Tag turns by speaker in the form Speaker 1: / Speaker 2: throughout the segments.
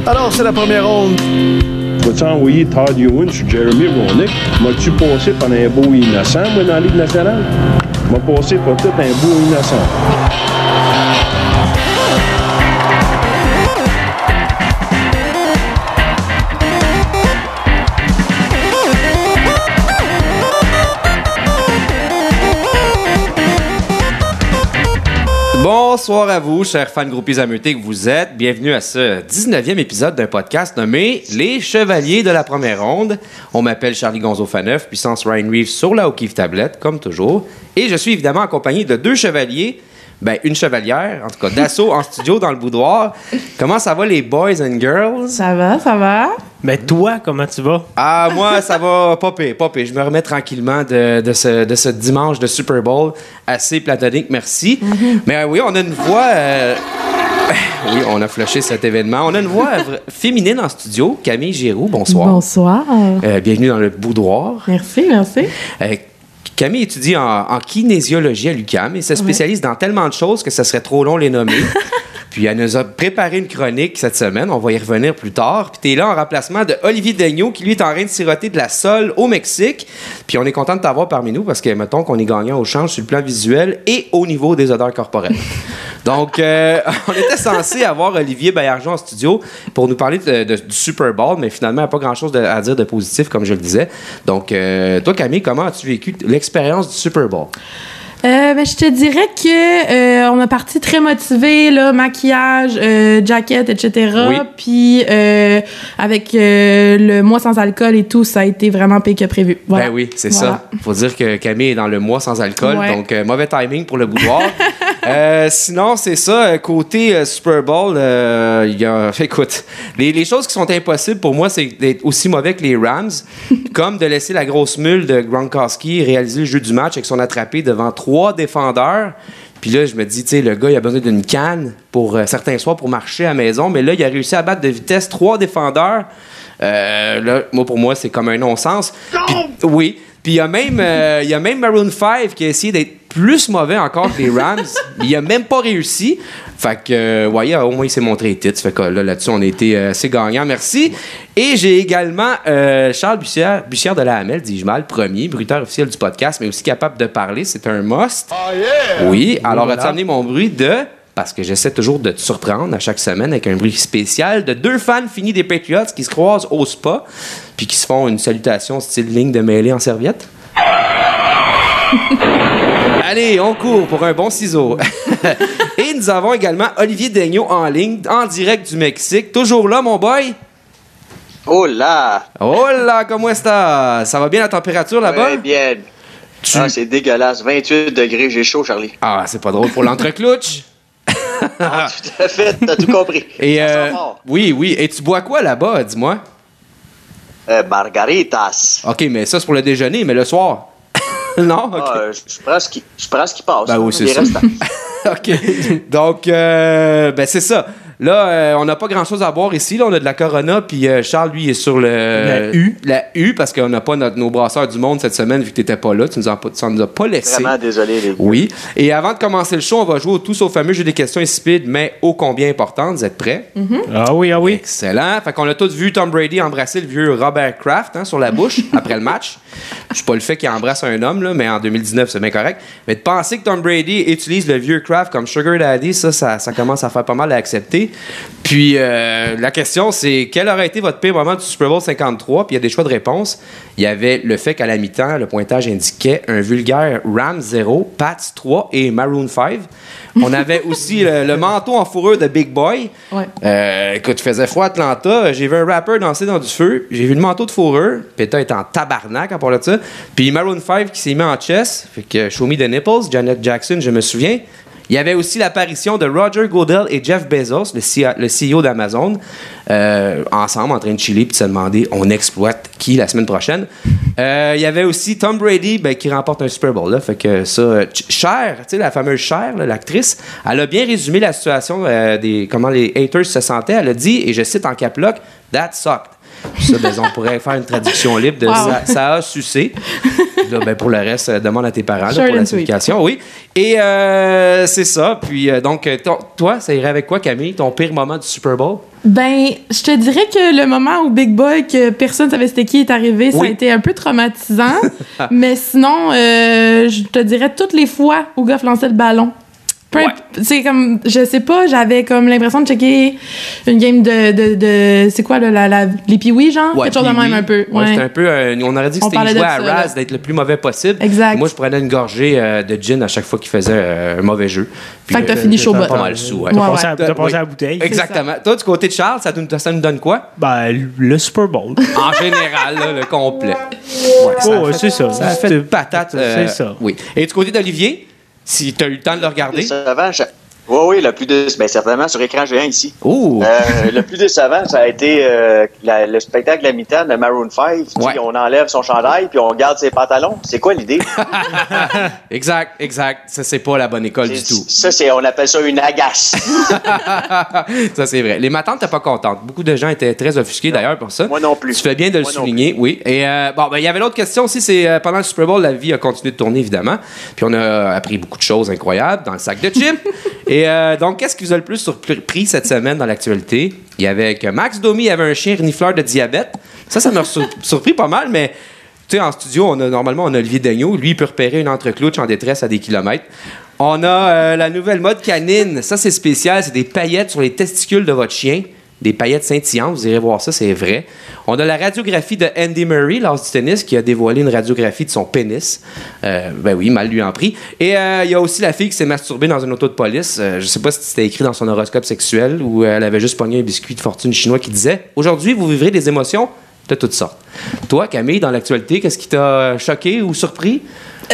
Speaker 1: Alors, c'est la première ronde.
Speaker 2: Vas-tu envoyer Todd Ewan sur Jeremy Roenick? M'as-tu passé pendant un beau innocent, moi, dans la Ligue nationale? M'a passé pour tout un beau innocent.
Speaker 3: Bonsoir à vous, chers fans groupies ameutés que vous êtes. Bienvenue à ce 19e épisode d'un podcast nommé Les Chevaliers de la Première Ronde. On m'appelle Charlie Gonzo-Faneuf, puissance Ryan Reeves sur la O'Keefe tablette, comme toujours. Et je suis évidemment accompagné de deux chevaliers, une chevalière, en tout cas, d'assaut en studio dans le boudoir. Comment ça va les boys and girls?
Speaker 4: Ça va, ça va.
Speaker 5: Mais toi, comment tu vas?
Speaker 3: Ah, moi, ça va pas pire. Je me remets tranquillement de ce dimanche de Super Bowl. Assez platonique, merci. Mm-hmm. Mais oui, on a une voix... Oui, on a flushé cet événement. On a une voix féminine en studio. Camille Giroux, bonsoir.
Speaker 4: Bonsoir.
Speaker 3: Bienvenue dans le boudoir.
Speaker 4: Merci.
Speaker 3: Camille étudie en kinésiologie à l'UQAM et se spécialise dans tellement de choses que ça serait trop long les nommer. Puis elle nous a préparé une chronique cette semaine, on va y revenir plus tard. Puis t'es là en remplacement de Olivier Daigneault qui lui est en train de siroter de la sole au Mexique. Puis on est content de t'avoir parmi nous parce que mettons qu'on est gagnant au change sur le plan visuel et au niveau des odeurs corporelles. Donc on était censé avoir Olivier Baillargeon en studio pour nous parler du Super Bowl, mais finalement il n'y a pas grand-chose à dire de positif comme je le disais. Donc toi Camille, comment as-tu vécu l'expérience du Super Bowl?
Speaker 4: Je te dirais que on a parti très motivés, là, maquillage, jacket, etc.
Speaker 3: Oui.
Speaker 4: Puis avec le mois sans alcool et tout, ça a été vraiment pire que prévu. Voilà.
Speaker 3: Ben oui, c'est ça. Faut dire que Camille est dans le mois sans alcool, donc mauvais timing pour le boudoir. Sinon, c'est ça. Côté Super Bowl, écoute, les choses qui sont impossibles pour moi, c'est d'être aussi mauvais que les Rams, comme de laisser la grosse mule de Gronkowski réaliser le jeu du match avec son attrapé devant 3 défendeurs. Puis là, je me dis, tu sais, le gars, il a besoin d'une canne pour certains soirs pour marcher à la maison, mais là, il a réussi à battre de vitesse 3 défendeurs. Là, pour moi, c'est comme un non-sens. Oui. Puis il y a même Maroon 5 qui a essayé d'être plus mauvais encore que les Rams. Il a même pas réussi. Fait que, au moins, il s'est montré les titres. Fait que là-dessus, on a été assez gagnants. Merci. Et j'ai également Charles Bussière de la Hamel, dis-je mal, premier bruiteur officiel du podcast, mais aussi capable de parler. C'est un must. Oh yeah! Oui. Alors, as-tu amené mon bruit de... Parce que j'essaie toujours de te surprendre à chaque semaine avec un bruit spécial de 2 fans finis des Patriots qui se croisent au spa puis qui se font une salutation style ligne de mêlée en serviette. Allez, on court pour un bon ciseau. Et nous avons également Olivier Daigneault en ligne, en direct du Mexique. Toujours là, mon boy?
Speaker 6: Hola!
Speaker 3: Hola, comment est-ce que ça va bien la température là-bas?
Speaker 6: Oui, bien. C'est dégueulasse. 28 degrés, j'ai chaud, Charlie.
Speaker 3: Ah, c'est pas drôle pour l'entreclouche.
Speaker 6: Ah, tout à fait, t'as tout compris.
Speaker 3: Et oui. Et tu bois quoi là-bas, dis-moi?
Speaker 6: Margaritas.
Speaker 3: OK, mais ça, c'est pour le déjeuner, mais le soir? Non? OK.
Speaker 6: Je prends ce qui passe.
Speaker 3: Ben oui, c'est ça. OK. Donc, c'est ça. Là, on n'a pas grand-chose à boire ici. Là, on a de la Corona, puis Charles, lui, est sur la U, parce qu'on n'a pas nos brasseurs du monde cette semaine, vu que tu n'étais pas là. Tu nous as pas laissé.
Speaker 6: Vraiment désolé, les gars.
Speaker 3: Oui. Et avant de commencer le show, on va jouer au tous au fameux jeu des questions insipides, mais ô combien importantes. Vous êtes prêts?
Speaker 4: Mm-hmm.
Speaker 5: Ah oui.
Speaker 3: Excellent. Fait qu'on a tous vu Tom Brady embrasser le vieux Robert Kraft sur la bouche après le match. Je sais pas le fait qu'il embrasse un homme, là, mais en 2019, c'est bien correct. Mais de penser que Tom Brady utilise le vieux Kraft comme Sugar Daddy, ça commence à faire pas mal à accepter. Puis la question, c'est quel aurait été votre pire moment du Super Bowl 53? Puis il y a des choix de réponse. Il y avait le fait qu'à la mi-temps, le pointage indiquait un vulgaire Rams 0, Pats 3 et Maroon 5. On avait aussi le manteau en fourrure de Big Boy.
Speaker 4: Ouais.
Speaker 3: Écoute, il faisait froid à Atlanta. J'ai vu un rapper danser dans du feu. J'ai vu le manteau de fourrure. Péta est en tabarnak à part de ça. Puis Maroon 5 qui s'est mis en chess. Fait que show me the nipples. Janet Jackson, je me souviens. Il y avait aussi l'apparition de Roger Goodell et Jeff Bezos, le CEO d'Amazon, ensemble en train de chiller et de se demander on exploite qui la semaine prochaine. Il y avait aussi Tom Brady qui remporte un Super Bowl. Là, fait que ça, Cher, tu sais, la fameuse Cher, l'actrice, elle a bien résumé la situation comment les haters se sentaient. Elle a dit, et je cite en cap lock, « That sucked ». Ça, on pourrait faire une traduction libre de ça a sucé. Là, ben, pour le reste, demande à tes parents là,
Speaker 4: Short
Speaker 3: pour
Speaker 4: and
Speaker 3: la
Speaker 4: sweet.
Speaker 3: signification. Oui. Et c'est ça. Puis, donc, toi, ça irait avec quoi, Camille, ton pire moment du Super Bowl?
Speaker 4: Ben, je te dirais que le moment où Big Boy, que personne savait c'était qui, est arrivé, ça a été un peu traumatisant. Mais sinon, je te dirais toutes les fois où Goff lançait le ballon. C'est comme, je sais pas, j'avais comme l'impression de checker une game de c'est quoi, les Pee-Wee, genre?
Speaker 3: Ouais,
Speaker 4: quelque chose de même un peu.
Speaker 3: Ouais, c'était un peu, on aurait dit que
Speaker 4: On
Speaker 3: c'était
Speaker 4: parlait
Speaker 3: joué
Speaker 4: de
Speaker 3: à
Speaker 4: ça,
Speaker 3: Raz
Speaker 4: là.
Speaker 3: d'être le plus mauvais possible.
Speaker 4: Exact.
Speaker 3: Moi, je prenais une gorgée de gin à chaque fois qu'il faisait un mauvais jeu. Puis,
Speaker 4: Fait que t'as fini chaud bas.
Speaker 3: pas mal sous, ouais.
Speaker 5: T'as passé à la bouteille.
Speaker 3: Exactement. Toi, du côté de Charles, ça nous donne quoi?
Speaker 5: Ben, le Super Bowl.
Speaker 3: En général, là, le complet.
Speaker 5: C'est ça.
Speaker 3: Ça a fait de patate.
Speaker 5: C'est ça.
Speaker 3: Oui. Et du côté d'Olivier, si tu as eu le temps de le regarder.
Speaker 6: Oui, le plus décevant, ben, certainement sur écran géant ici.
Speaker 3: Oh!
Speaker 6: Le plus décevant, ça a été le spectacle à mi-temps de Maroon 5.
Speaker 3: Ouais.
Speaker 6: On enlève son chandail puis on garde ses pantalons. C'est quoi l'idée?
Speaker 3: Exact. Ça, c'est pas la bonne école du tout.
Speaker 6: Ça, on appelle ça une agace.
Speaker 3: Ça, c'est vrai. Les matantes, t'es pas contente. Beaucoup de gens étaient très offusqués, d'ailleurs, pour ça.
Speaker 6: Moi non plus.
Speaker 3: Tu fais bien de le souligner, oui. Et il y avait l'autre question aussi, c'est pendant le Super Bowl, la vie a continué de tourner, évidemment. Puis on a appris beaucoup de choses incroyables dans le sac de chips. Et donc, qu'est-ce qui vous a le plus surpris cette semaine dans l'actualité? Il y avait que Max Domi avait un chien renifleur de diabète. Ça m'a surpris pas mal, mais tu sais, en studio, normalement, on a Olivier Daigneault. Lui, il peut repérer une entreclouche en détresse à des kilomètres. On a la nouvelle mode canine. Ça, c'est spécial. C'est des paillettes sur les testicules de votre chien. Des paillettes scintillantes. Vous irez voir ça, c'est vrai. On a la radiographie de Andy Murray, l'as du tennis, qui a dévoilé une radiographie de son pénis. Ben oui, mal lui en pris. Et il y a aussi la fille qui s'est masturbée dans une auto de police. Je sais pas si c'était écrit dans son horoscope sexuel ou elle avait juste pogné un biscuit de fortune chinois qui disait « Aujourd'hui, vous vivrez des émotions de toutes sortes. » Toi, Camille, dans l'actualité, qu'est-ce qui t'a choqué ou surpris?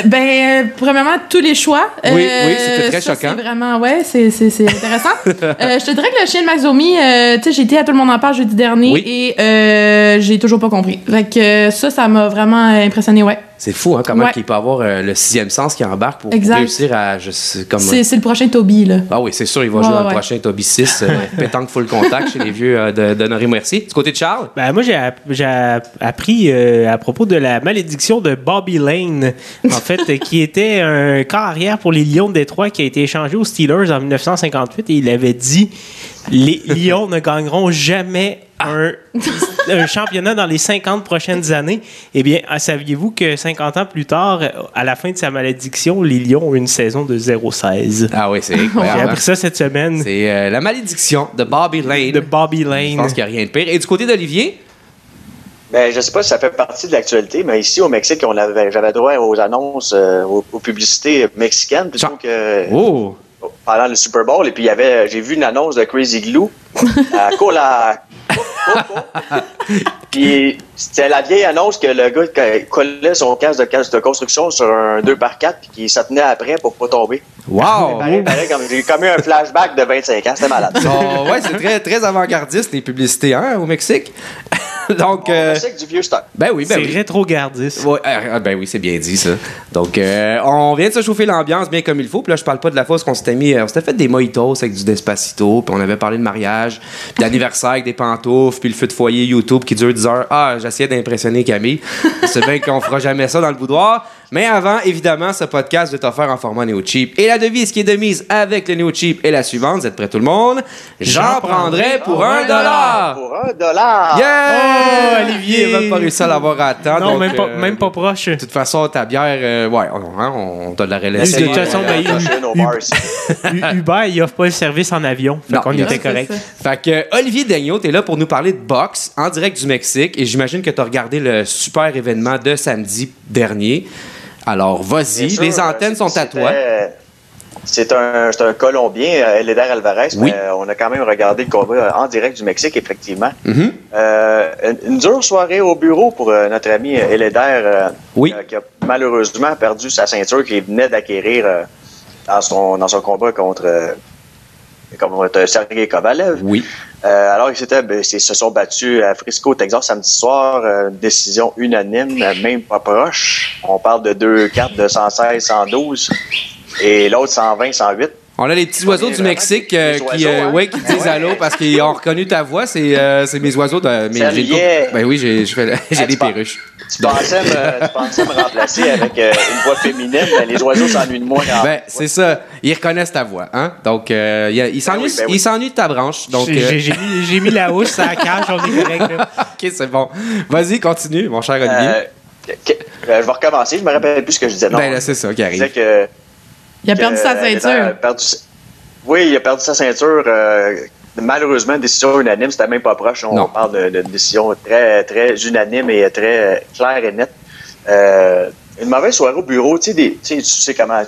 Speaker 4: Ben, premièrement, tous les choix.
Speaker 3: Oui, c'était très choquant.
Speaker 4: C'est vraiment, c'est intéressant. Je te dirais que le chien de Max Domi, tu sais, j'ai été à Tout le monde en parle jeudi dernier et j'ai toujours pas compris. Fait que ça m'a vraiment impressionné, ouais.
Speaker 3: C'est fou, hein, comment il peut avoir le sixième sens qui embarque pour réussir à... C'est
Speaker 4: le prochain Toby, là.
Speaker 3: Ah oui, c'est sûr, il va jouer dans le prochain Toby 6, pétanque full contact chez les vieux d'Honoré Mercier. Du côté de Charles?
Speaker 5: Ben, moi, j'ai appris à propos de la malédiction de Bobby Lane, en fait, qui était un quart arrière pour les Lions de Détroit qui a été échangé aux Steelers en 1958 et il avait dit « Les Lions ne gagneront jamais un championnat dans les 50 prochaines années. » Eh bien, saviez-vous que 50 ans plus tard, à la fin de sa malédiction, les Lions ont une saison de 0-16.
Speaker 3: Ah oui, c'est incroyable.
Speaker 5: J'ai appris ça cette semaine.
Speaker 3: C'est la malédiction de Bobby Lane.
Speaker 5: Je
Speaker 3: pense qu'il n'y a rien de pire. Et du côté d'Olivier?
Speaker 6: Ben, je sais pas si ça fait partie de l'actualité, mais ici au Mexique, j'avais droit aux annonces, aux publicités mexicaines plutôt que pendant le Super Bowl. Et puis j'ai vu une annonce de Crazy Glue à Cola. Puis c'était la vieille annonce que le gars collait son casque de construction sur un 2x4 puis qu'il se tenait après pour pas tomber.
Speaker 3: Wow!
Speaker 6: J'ai comme eu un flashback de 25 ans, c'était malade.
Speaker 3: Ouais, c'est très, très avant-gardiste les publicités au Mexique. Donc,
Speaker 6: Mexique du vieux stock.
Speaker 3: Ben oui,
Speaker 5: c'est rétro-gardiste.
Speaker 3: Ouais, ben oui, c'est bien dit ça. Donc, on vient de se chauffer l'ambiance bien comme il faut. Puis là, je parle pas de la fois où on s'était fait des mojitos avec du Despacito, puis on avait parlé de mariage, puis d'anniversaire avec des pantoufles, puis le feu de foyer YouTube qui dure 10 heures. Ah, j'essayais d'impressionner Camille. C'est bien qu'on fera jamais ça dans le boudoir. Mais avant, évidemment, ce podcast est offert en format Néo-Cheap. Et la devise qui est de mise avec le Néo-Cheap est la suivante. Vous êtes prêts tout le monde? J'en prendrai pour $1.
Speaker 6: Pour $1.
Speaker 3: Yeah! Oh, Olivier n'a même pas réussi à l'avoir à temps.
Speaker 5: Non,
Speaker 3: donc,
Speaker 5: même pas proche.
Speaker 3: De toute façon, ta bière, on t'a de la relaisse.
Speaker 5: De toute façon, Uber, il offre pas le service en avion. Fait qu'on était correct.
Speaker 3: Fait que Olivier Daigneault, t'es là pour nous parler de boxe en direct du Mexique. Et j'imagine que t'as regardé le super événement de samedi dernier. Alors, vas-y, les antennes sont à toi.
Speaker 6: C'est un Colombien, Eléder Alvarez.
Speaker 3: Oui.
Speaker 6: Mais on a quand même regardé le combat en direct du Mexique, effectivement.
Speaker 3: Mm-hmm.
Speaker 6: Une dure soirée au bureau pour notre ami Eléder, qui a malheureusement perdu sa ceinture qu'il venait d'acquérir dans son combat contre Sergey Kovalev.
Speaker 3: Oui.
Speaker 6: Alors, ils se sont battus à Frisco, Texas, samedi soir. Décision unanime, même pas proche. On parle de 2 cartes de 116, 112 et l'autre 120, 108.
Speaker 3: On a les petits oiseaux du Mexique qui disent allô parce qu'ils ont reconnu ta voix. C'est mes oiseaux. Ben oui, j'ai des perruches.
Speaker 6: Tu pensais me remplacer avec une voix féminine, mais les oiseaux s'ennuient de moi.
Speaker 3: C'est ça. Ils reconnaissent ta voix. Hein? Donc, ils s'ennuient de ta branche. Donc,
Speaker 5: j'ai mis la housse à la cage, on est correct.
Speaker 3: OK, c'est bon. Vas-y, continue, mon cher Olivier.
Speaker 6: Je vais recommencer. Je me rappelle plus ce que je disais. Non,
Speaker 3: là, c'est ça qui arrive.
Speaker 4: Il a perdu sa ceinture.
Speaker 6: Oui, il a perdu sa ceinture. Malheureusement, décision unanime, c'était même pas proche. On parle d'une décision très, très unanime et très claire et nette. Une mauvaise soirée au bureau. Tu sais comment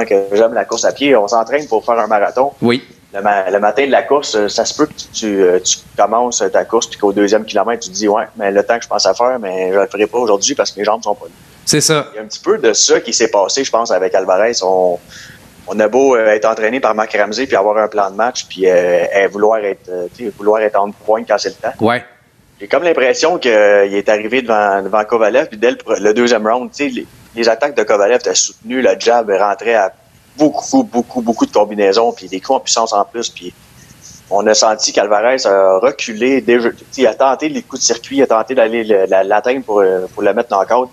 Speaker 6: que j'aime la course à pied. On s'entraîne pour faire un marathon.
Speaker 3: Oui.
Speaker 6: Le matin de la course, ça se peut que tu commences ta course puis qu'au 2e kilomètre, tu te dis ouais, mais le temps que je pense à faire, mais je le ferai pas aujourd'hui parce que mes jambes sont pas là.
Speaker 3: C'est ça.
Speaker 6: Il y a un petit peu de ça qui s'est passé, je pense, avec Alvarez. On a beau être entraîné par Marc Ramsey puis avoir un plan de match puis vouloir être en pointe quand c'est le temps.
Speaker 3: Ouais.
Speaker 6: J'ai comme l'impression qu'il est arrivé devant Kovalev puis dès le 2e round, les attaques de Kovalev étaient soutenues, le jab rentrait à beaucoup de combinaisons puis des coups en puissance en plus puis on a senti qu'Alvarez a reculé déjà. Il a tenté les coups de circuit, il a tenté d'aller l'atteindre pour le mettre en côte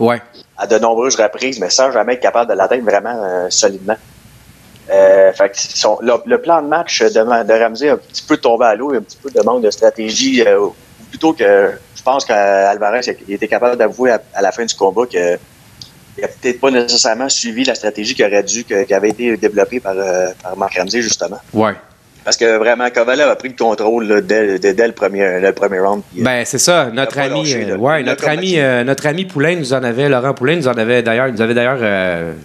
Speaker 6: à de nombreuses reprises, mais sans jamais être capable de l'atteindre vraiment solidement. Fait que le plan de match de Ramsey a un petit peu tombé à l'eau, un petit peu de manque de stratégie, plutôt que je pense qu'Alvarez était capable d'avouer à la fin du combat qu'il n'a peut-être pas nécessairement suivi la stratégie qui avait été développée par Marc Ramsey, justement.
Speaker 3: Ouais.
Speaker 6: Parce que vraiment, Kovalev a pris le contrôle là, dès le premier round.
Speaker 3: C'est ça. Notre ami Poulain Laurent Poulain nous avait d'ailleurs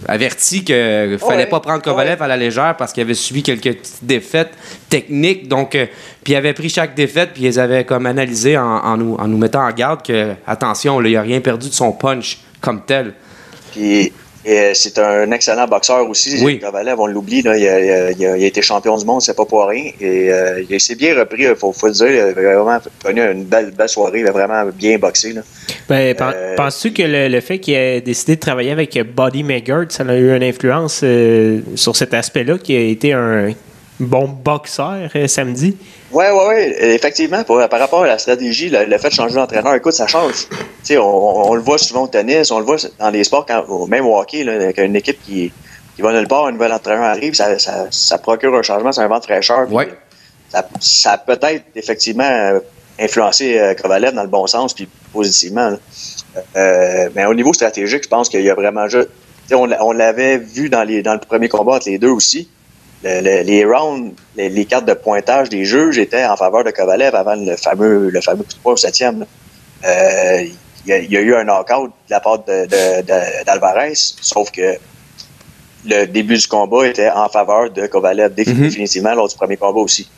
Speaker 3: averti qu'il ne fallait pas prendre Kovalev à la légère parce qu'il avait subi quelques petites défaites techniques. Donc, puis il avait pris chaque défaite puis ils avaient comme analysé en nous mettant en garde que, attention, il n'a rien perdu de son punch comme tel.
Speaker 6: Puis c'est un excellent boxeur aussi.
Speaker 3: Oui.
Speaker 6: Kovalev, on l'oublie, là, il a été champion du monde, c'est pas pour rien. Et il s'est bien repris, faut le dire. Il a vraiment connu une belle soirée, il a vraiment bien boxé. Là.
Speaker 5: Penses-tu que le fait qu'il ait décidé de travailler avec Buddy Maggart, ça a eu une influence sur cet aspect-là, qui a été un bon boxeur samedi?
Speaker 6: Oui. Effectivement, par rapport à la stratégie, le fait de changer d'entraîneur, écoute, ça change. On le voit souvent au tennis, on le voit dans les sports, même au hockey, là, avec une équipe qui va nulle part, un nouvel entraîneur arrive, ça procure un changement, c'est un vent de fraîcheur.
Speaker 3: Ouais.
Speaker 6: Ça a peut-être effectivement influencé Kovalev dans le bon sens, puis positivement. Mais au niveau stratégique, je pense qu'il y a vraiment juste... On l'avait vu dans le premier combat entre les deux aussi. Les rounds, les cartes de pointage des juges étaient en faveur de Kovalev avant le fameux coup de poing au 7e. Il y a eu un knockout de la part d'Alvarez, sauf que le début du combat était en faveur de Kovalev définitivement lors du premier combat aussi.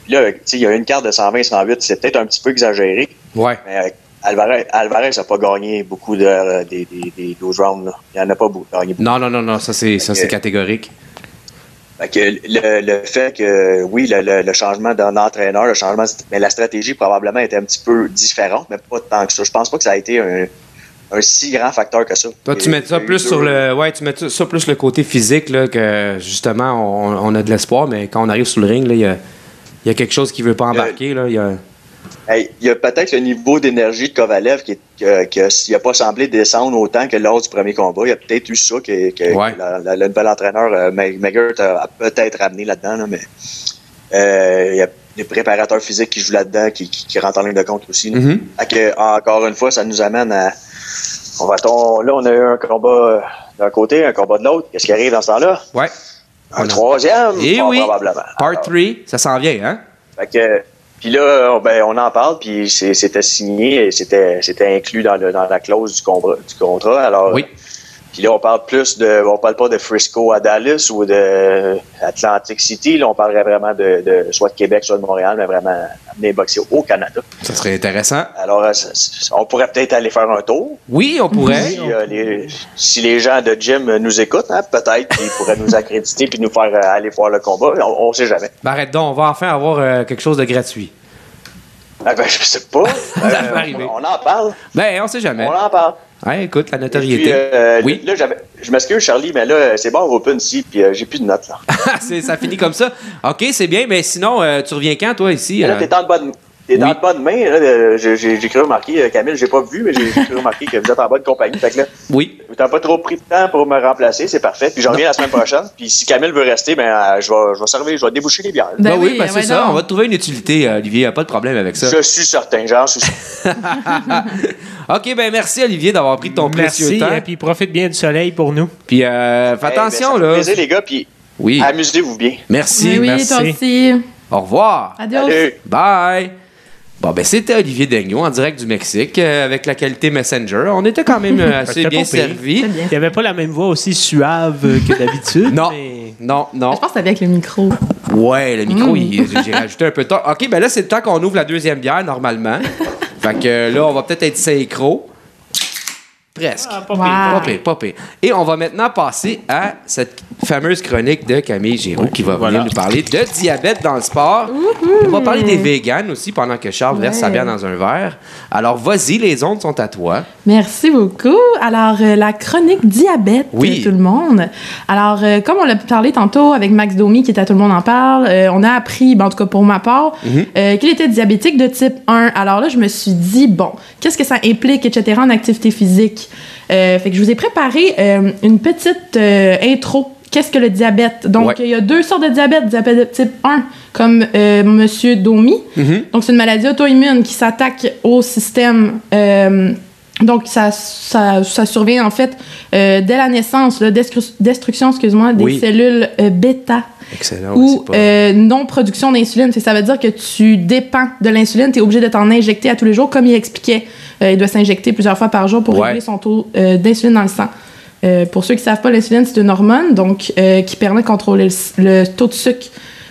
Speaker 6: Puis là, il y a eu une carte de 120-108, c'est peut-être un petit peu exagéré.
Speaker 3: Ouais.
Speaker 6: Mais Alvarez n'a pas gagné beaucoup des 12 rounds. Là. Il n'en a pas gagné beaucoup.
Speaker 3: Non, ça c'est catégorique.
Speaker 6: Fait que le fait que, oui, le changement d'un entraîneur, mais la stratégie probablement était un petit peu différente, mais pas tant que ça. Je pense pas que ça a été un si grand facteur que ça.
Speaker 3: Toi, tu mets ça plus sur le côté physique, là, que justement, on a de l'espoir, mais quand on arrive sur le ring, là, il y a quelque chose qui veut pas embarquer, là.
Speaker 6: Il y a peut-être le niveau d'énergie de Kovalev qui n'a pas semblé descendre autant que lors du premier combat. Il y a peut-être eu ça que le nouvel entraîneur Maggart a peut-être ramené là-dedans. Là, mais il y a des préparateurs physiques qui jouent là-dedans, qui rentrent en ligne de compte aussi. Encore une fois, ça nous amène à... Là, on a eu un combat d'un côté, un combat de l'autre. Qu'est-ce qui arrive dans ce temps-là?
Speaker 3: Ouais.
Speaker 6: Un troisième,
Speaker 3: probablement. Part 3, ça s'en vient, hein?
Speaker 6: Fait que... Puis là, on en parle, puis c'était signé, c'était inclus dans la clause du contrat. Alors,
Speaker 3: oui.
Speaker 6: Puis là, on parle pas de Frisco à Dallas ou de Atlantic City. Là, on parlerait vraiment de soit de Québec, soit de Montréal, mais vraiment amener boxer au Canada.
Speaker 3: Ça serait intéressant.
Speaker 6: Alors, on pourrait peut-être aller faire un tour.
Speaker 3: Oui, on pourrait.
Speaker 6: Si les gens de Jim nous écoutent, hein, peut-être qu'ils pourraient nous accréditer puis nous faire aller voir le combat. On sait jamais.
Speaker 3: Arrête donc, on va enfin avoir quelque chose de gratuit.
Speaker 6: Je sais pas.
Speaker 3: Ça peut arriver.
Speaker 6: On en parle.
Speaker 3: On sait jamais.
Speaker 6: On en parle.
Speaker 3: Ouais, écoute, la notoriété.
Speaker 6: Puis, là, je m'excuse, Charlie, mais là, c'est bon, on open ici, puis j'ai plus de notes, là.
Speaker 3: Ça finit comme ça. OK, c'est bien, mais sinon, tu reviens quand, toi, ici?
Speaker 6: Là, t'es en bas de... T'es dans de bonnes mains. Là, j'ai cru remarquer, Camille, j'ai pas vu, mais j'ai cru remarquer que vous êtes en bonne compagnie. Fait que là,
Speaker 3: oui.
Speaker 6: Vous n'avez pas trop pris de temps pour me remplacer, c'est parfait. Puis je reviens la semaine prochaine. Puis si Camille veut rester, je vais déboucher les bières.
Speaker 3: Oui, c'est ça. On va trouver une utilité, Olivier. Il n'y a pas de problème avec ça.
Speaker 6: Je suis certain, j'en suis certain.
Speaker 3: OK, ben merci, Olivier, d'avoir pris ton précieux temps.
Speaker 5: Merci, puis profite bien du soleil pour nous.
Speaker 3: Puis fais attention, là.
Speaker 6: Plaisir, les gars, puis amusez-vous bien.
Speaker 3: Merci.
Speaker 4: Oui,
Speaker 3: merci.
Speaker 4: toi aussi.
Speaker 3: Au revoir.
Speaker 4: Adios.
Speaker 6: Salut.
Speaker 3: Bye. Bon, ben c'était Olivier Daigneault en direct du Mexique avec la qualité Messenger. On était quand même assez bien servis.
Speaker 5: Il n'y avait pas la même voix aussi suave que d'habitude.
Speaker 3: Non,
Speaker 5: mais...
Speaker 3: non.
Speaker 4: Je pense que c'était avec le micro.
Speaker 3: Ouais, le micro, j'ai rajouté un peu de temps. OK, ben là, c'est le temps qu'on ouvre la deuxième bière, normalement. Fait que là, on va peut-être être synchro. Presque. Pas pire. Et on va maintenant passer à cette fameuse chronique de Camille Giroux qui va venir nous parler de diabète dans le sport. On va parler des véganes aussi pendant que Charles verse sa bière dans un verre. Alors, vas-y, les ondes sont à toi.
Speaker 4: Merci beaucoup. Alors, la chronique diabète, tout le monde. Alors, comme on l'a parlé tantôt avec Max Domi, qui était à Tout le monde en parle, on a appris, en tout cas pour ma part, qu'il était diabétique de type 1. Alors là, je me suis dit, bon, qu'est-ce que ça implique, etc., en activité physique? Fait que je vous ai préparé une petite intro. Qu'est-ce que le diabète? Donc, il y a 2 sortes de diabète. Diabète de type 1, comme Monsieur Domi. Donc, c'est une maladie auto-immune qui s'attaque au système. Donc, ça survient, en fait, dès la naissance, destruction, des cellules bêta.
Speaker 3: Excellent.
Speaker 4: Ou non-production d'insuline. Ça veut dire que tu dépends de l'insuline, tu es obligé de t'en injecter à tous les jours, comme il expliquait. Il doit s'injecter plusieurs fois par jour pour régler son taux d'insuline dans le sang. Pour ceux qui ne savent pas, l'insuline, c'est une hormone donc, qui permet de contrôler le taux de sucre.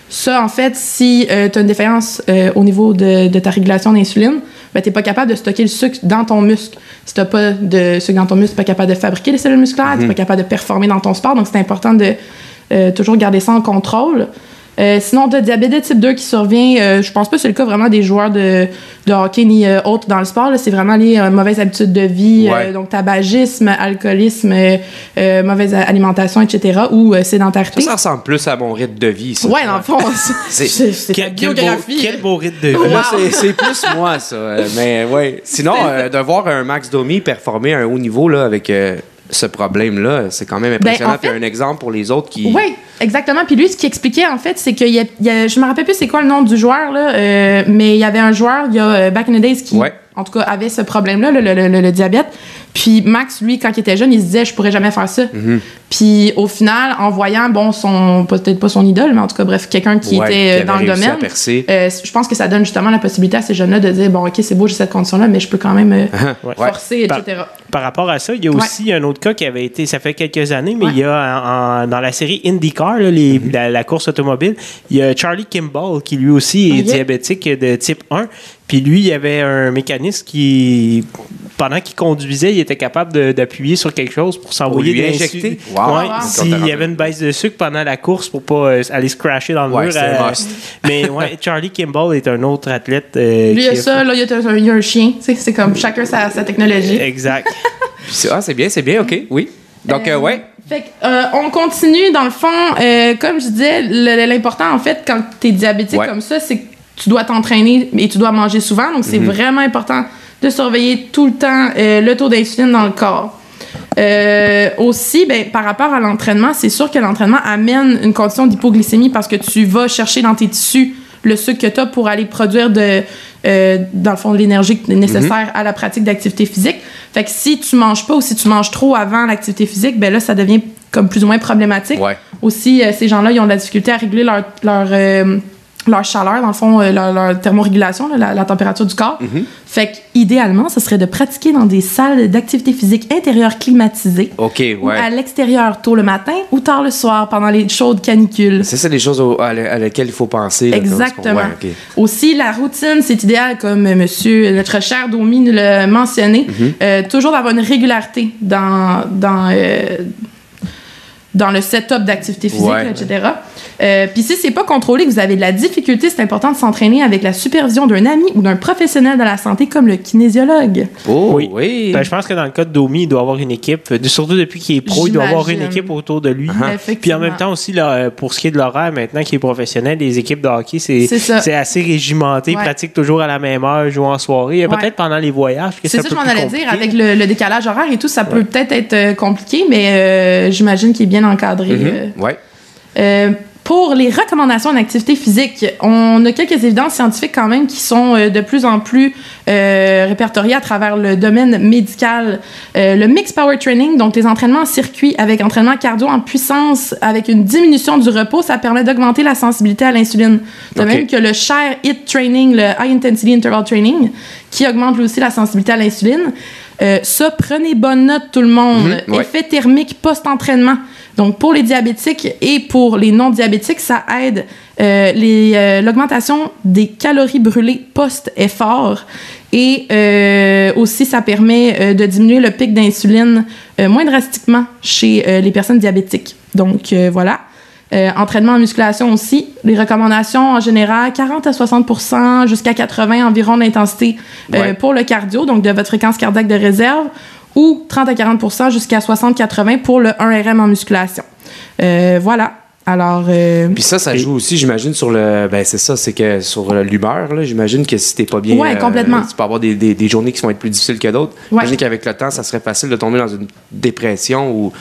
Speaker 4: Ça, en fait, si tu as une défaillance au niveau de ta régulation d'insuline, tu n'es pas capable de stocker le sucre dans ton muscle. Si tu n'as pas de sucre dans ton muscle, tu n'es pas capable de fabriquer les cellules musculaires, tu n'es pas capable de performer dans ton sport. Donc, c'est important de toujours garder ça en contrôle. Sinon, de diabète de type 2 qui survient, je pense pas que c'est le cas vraiment des joueurs de hockey ni autres dans le sport. Là. C'est vraiment les mauvaises habitudes de vie, donc tabagisme, alcoolisme, mauvaise alimentation, etc. ou sédentarité.
Speaker 3: Ça ressemble plus à mon rythme de vie, ça.
Speaker 4: Ouais, dans le fond, c'est ta biographie.
Speaker 5: Quel beau rythme de vie.
Speaker 3: Là, c'est plus moi, ça. Mais ouais. Sinon, de voir un Max Domi performer à un haut niveau là, avec... ce problème-là, c'est quand même impressionnant. En fait, un exemple pour les autres qui...
Speaker 4: Oui, exactement. Puis lui, ce qu'il expliquait, en fait, c'est qu'il y a je me rappelle plus c'est quoi le nom du joueur, là, mais il y avait un joueur, il y a Back in the Days, qui, en tout cas, avait ce problème-là, le diabète. Puis Max, lui, quand il était jeune, il se disait, je pourrais jamais faire ça. Puis au final, en voyant, peut-être pas son idole, mais en tout cas, bref, quelqu'un qui était dans le domaine, je pense que ça donne justement la possibilité à ces jeunes-là de dire, bon, OK, c'est beau, j'ai cette condition-là, mais je peux quand même forcer, etc.
Speaker 5: Par rapport à ça, il y a aussi un autre cas qui avait été, ça fait quelques années, mais il y a dans la série IndyCar, là, la course automobile, il y a Charlie Kimball qui lui aussi est diabétique de type 1. Puis lui, il y avait un mécanisme qui, pendant qu'il conduisait, il était capable d'appuyer sur quelque chose pour s'envoyer
Speaker 3: de l'injecter.
Speaker 5: S'il y avait une baisse de sucre pendant la course pour pas aller se crasher dans le mur. Mais Charlie Kimball est un autre athlète.
Speaker 4: Lui, il y a ça, là, il y a un chien. C'est comme chacun sa technologie.
Speaker 5: Exact.
Speaker 3: C'est bien, OK, oui. Donc,
Speaker 4: Fait on continue, dans le fond, comme je disais, l'important, en fait, quand tu es diabétique comme ça, c'est que tu dois t'entraîner et tu dois manger souvent. Donc, c'est vraiment important de surveiller tout le temps le taux d'insuline dans le corps. Aussi, par rapport à l'entraînement, c'est sûr que l'entraînement amène une condition d'hypoglycémie parce que tu vas chercher dans tes tissus le sucre que tu as pour aller produire dans le fond, de l'énergie nécessaire à la pratique d'activité physique. Fait que si tu manges pas ou si tu manges trop avant l'activité physique, là, ça devient comme plus ou moins problématique. Aussi, ces gens-là, ils ont de la difficulté à réguler leur chaleur, dans le fond, leur thermorégulation, la température du corps. Fait qu'idéalement, ce serait de pratiquer dans des salles d'activité physique intérieure climatisées. Ou à l'extérieur, tôt le matin ou tard le soir, pendant les chaudes canicules.
Speaker 3: C'est les choses à lesquelles il faut penser. Là,
Speaker 4: exactement. Aussi, la routine, c'est idéal, comme notre cher Domi nous l'a mentionné, toujours d'avoir une régularité dans dans le setup d'activité physique, etc. Puis si c'est pas contrôlé, que vous avez de la difficulté, c'est important de s'entraîner avec la supervision d'un ami ou d'un professionnel de la santé comme le kinésiologue.
Speaker 3: Oh, oui.
Speaker 5: Ben, je pense que dans le cas de Domi, il doit avoir une équipe, surtout depuis qu'il est pro, il doit avoir une équipe autour de lui. Puis en même temps aussi, là, pour ce qui est de l'horaire, maintenant qu'il est professionnel, les équipes de hockey, c'est assez régimenté. Ils pratiquent toujours à la même heure, jouent en soirée. Peut-être pendant les voyages.
Speaker 4: C'est ça que je m'en allais dire. Avec le décalage horaire et tout, ça peut peut-être être compliqué, mais j'imagine qu'il est bien encadré. Pour les recommandations en activité physique, on a quelques évidences scientifiques quand même qui sont de plus en plus répertoriées à travers le domaine médical. Le mixed power training, donc les entraînements en circuit avec entraînement cardio en puissance avec une diminution du repos, ça permet d'augmenter la sensibilité à l'insuline. De même que le share HIIT training, le high intensity interval training, qui augmente lui aussi la sensibilité à l'insuline. Ça, prenez bonne note tout le monde. Effet thermique post-entraînement. Donc, pour les diabétiques et pour les non-diabétiques, ça aide l'augmentation des calories brûlées post-effort. Et aussi, ça permet de diminuer le pic d'insuline moins drastiquement chez les personnes diabétiques. Donc, voilà. Entraînement en musculation aussi. Les recommandations, en général, 40 à 60% jusqu'à 80 environ d'intensité pour le cardio, donc de votre fréquence cardiaque de réserve, ou 30 à 40% jusqu'à 60-80 pour le 1RM en musculation. Voilà. Alors.
Speaker 3: Puis ça joue aussi, j'imagine, sur le. Ben, c'est ça, c'est que sur l'humeur, là, j'imagine que si t'es pas bien.
Speaker 4: Oui, complètement.
Speaker 3: Tu peux avoir des journées qui vont être plus difficiles que d'autres. J'imagine qu'avec le temps, ça serait facile de tomber dans une dépression ou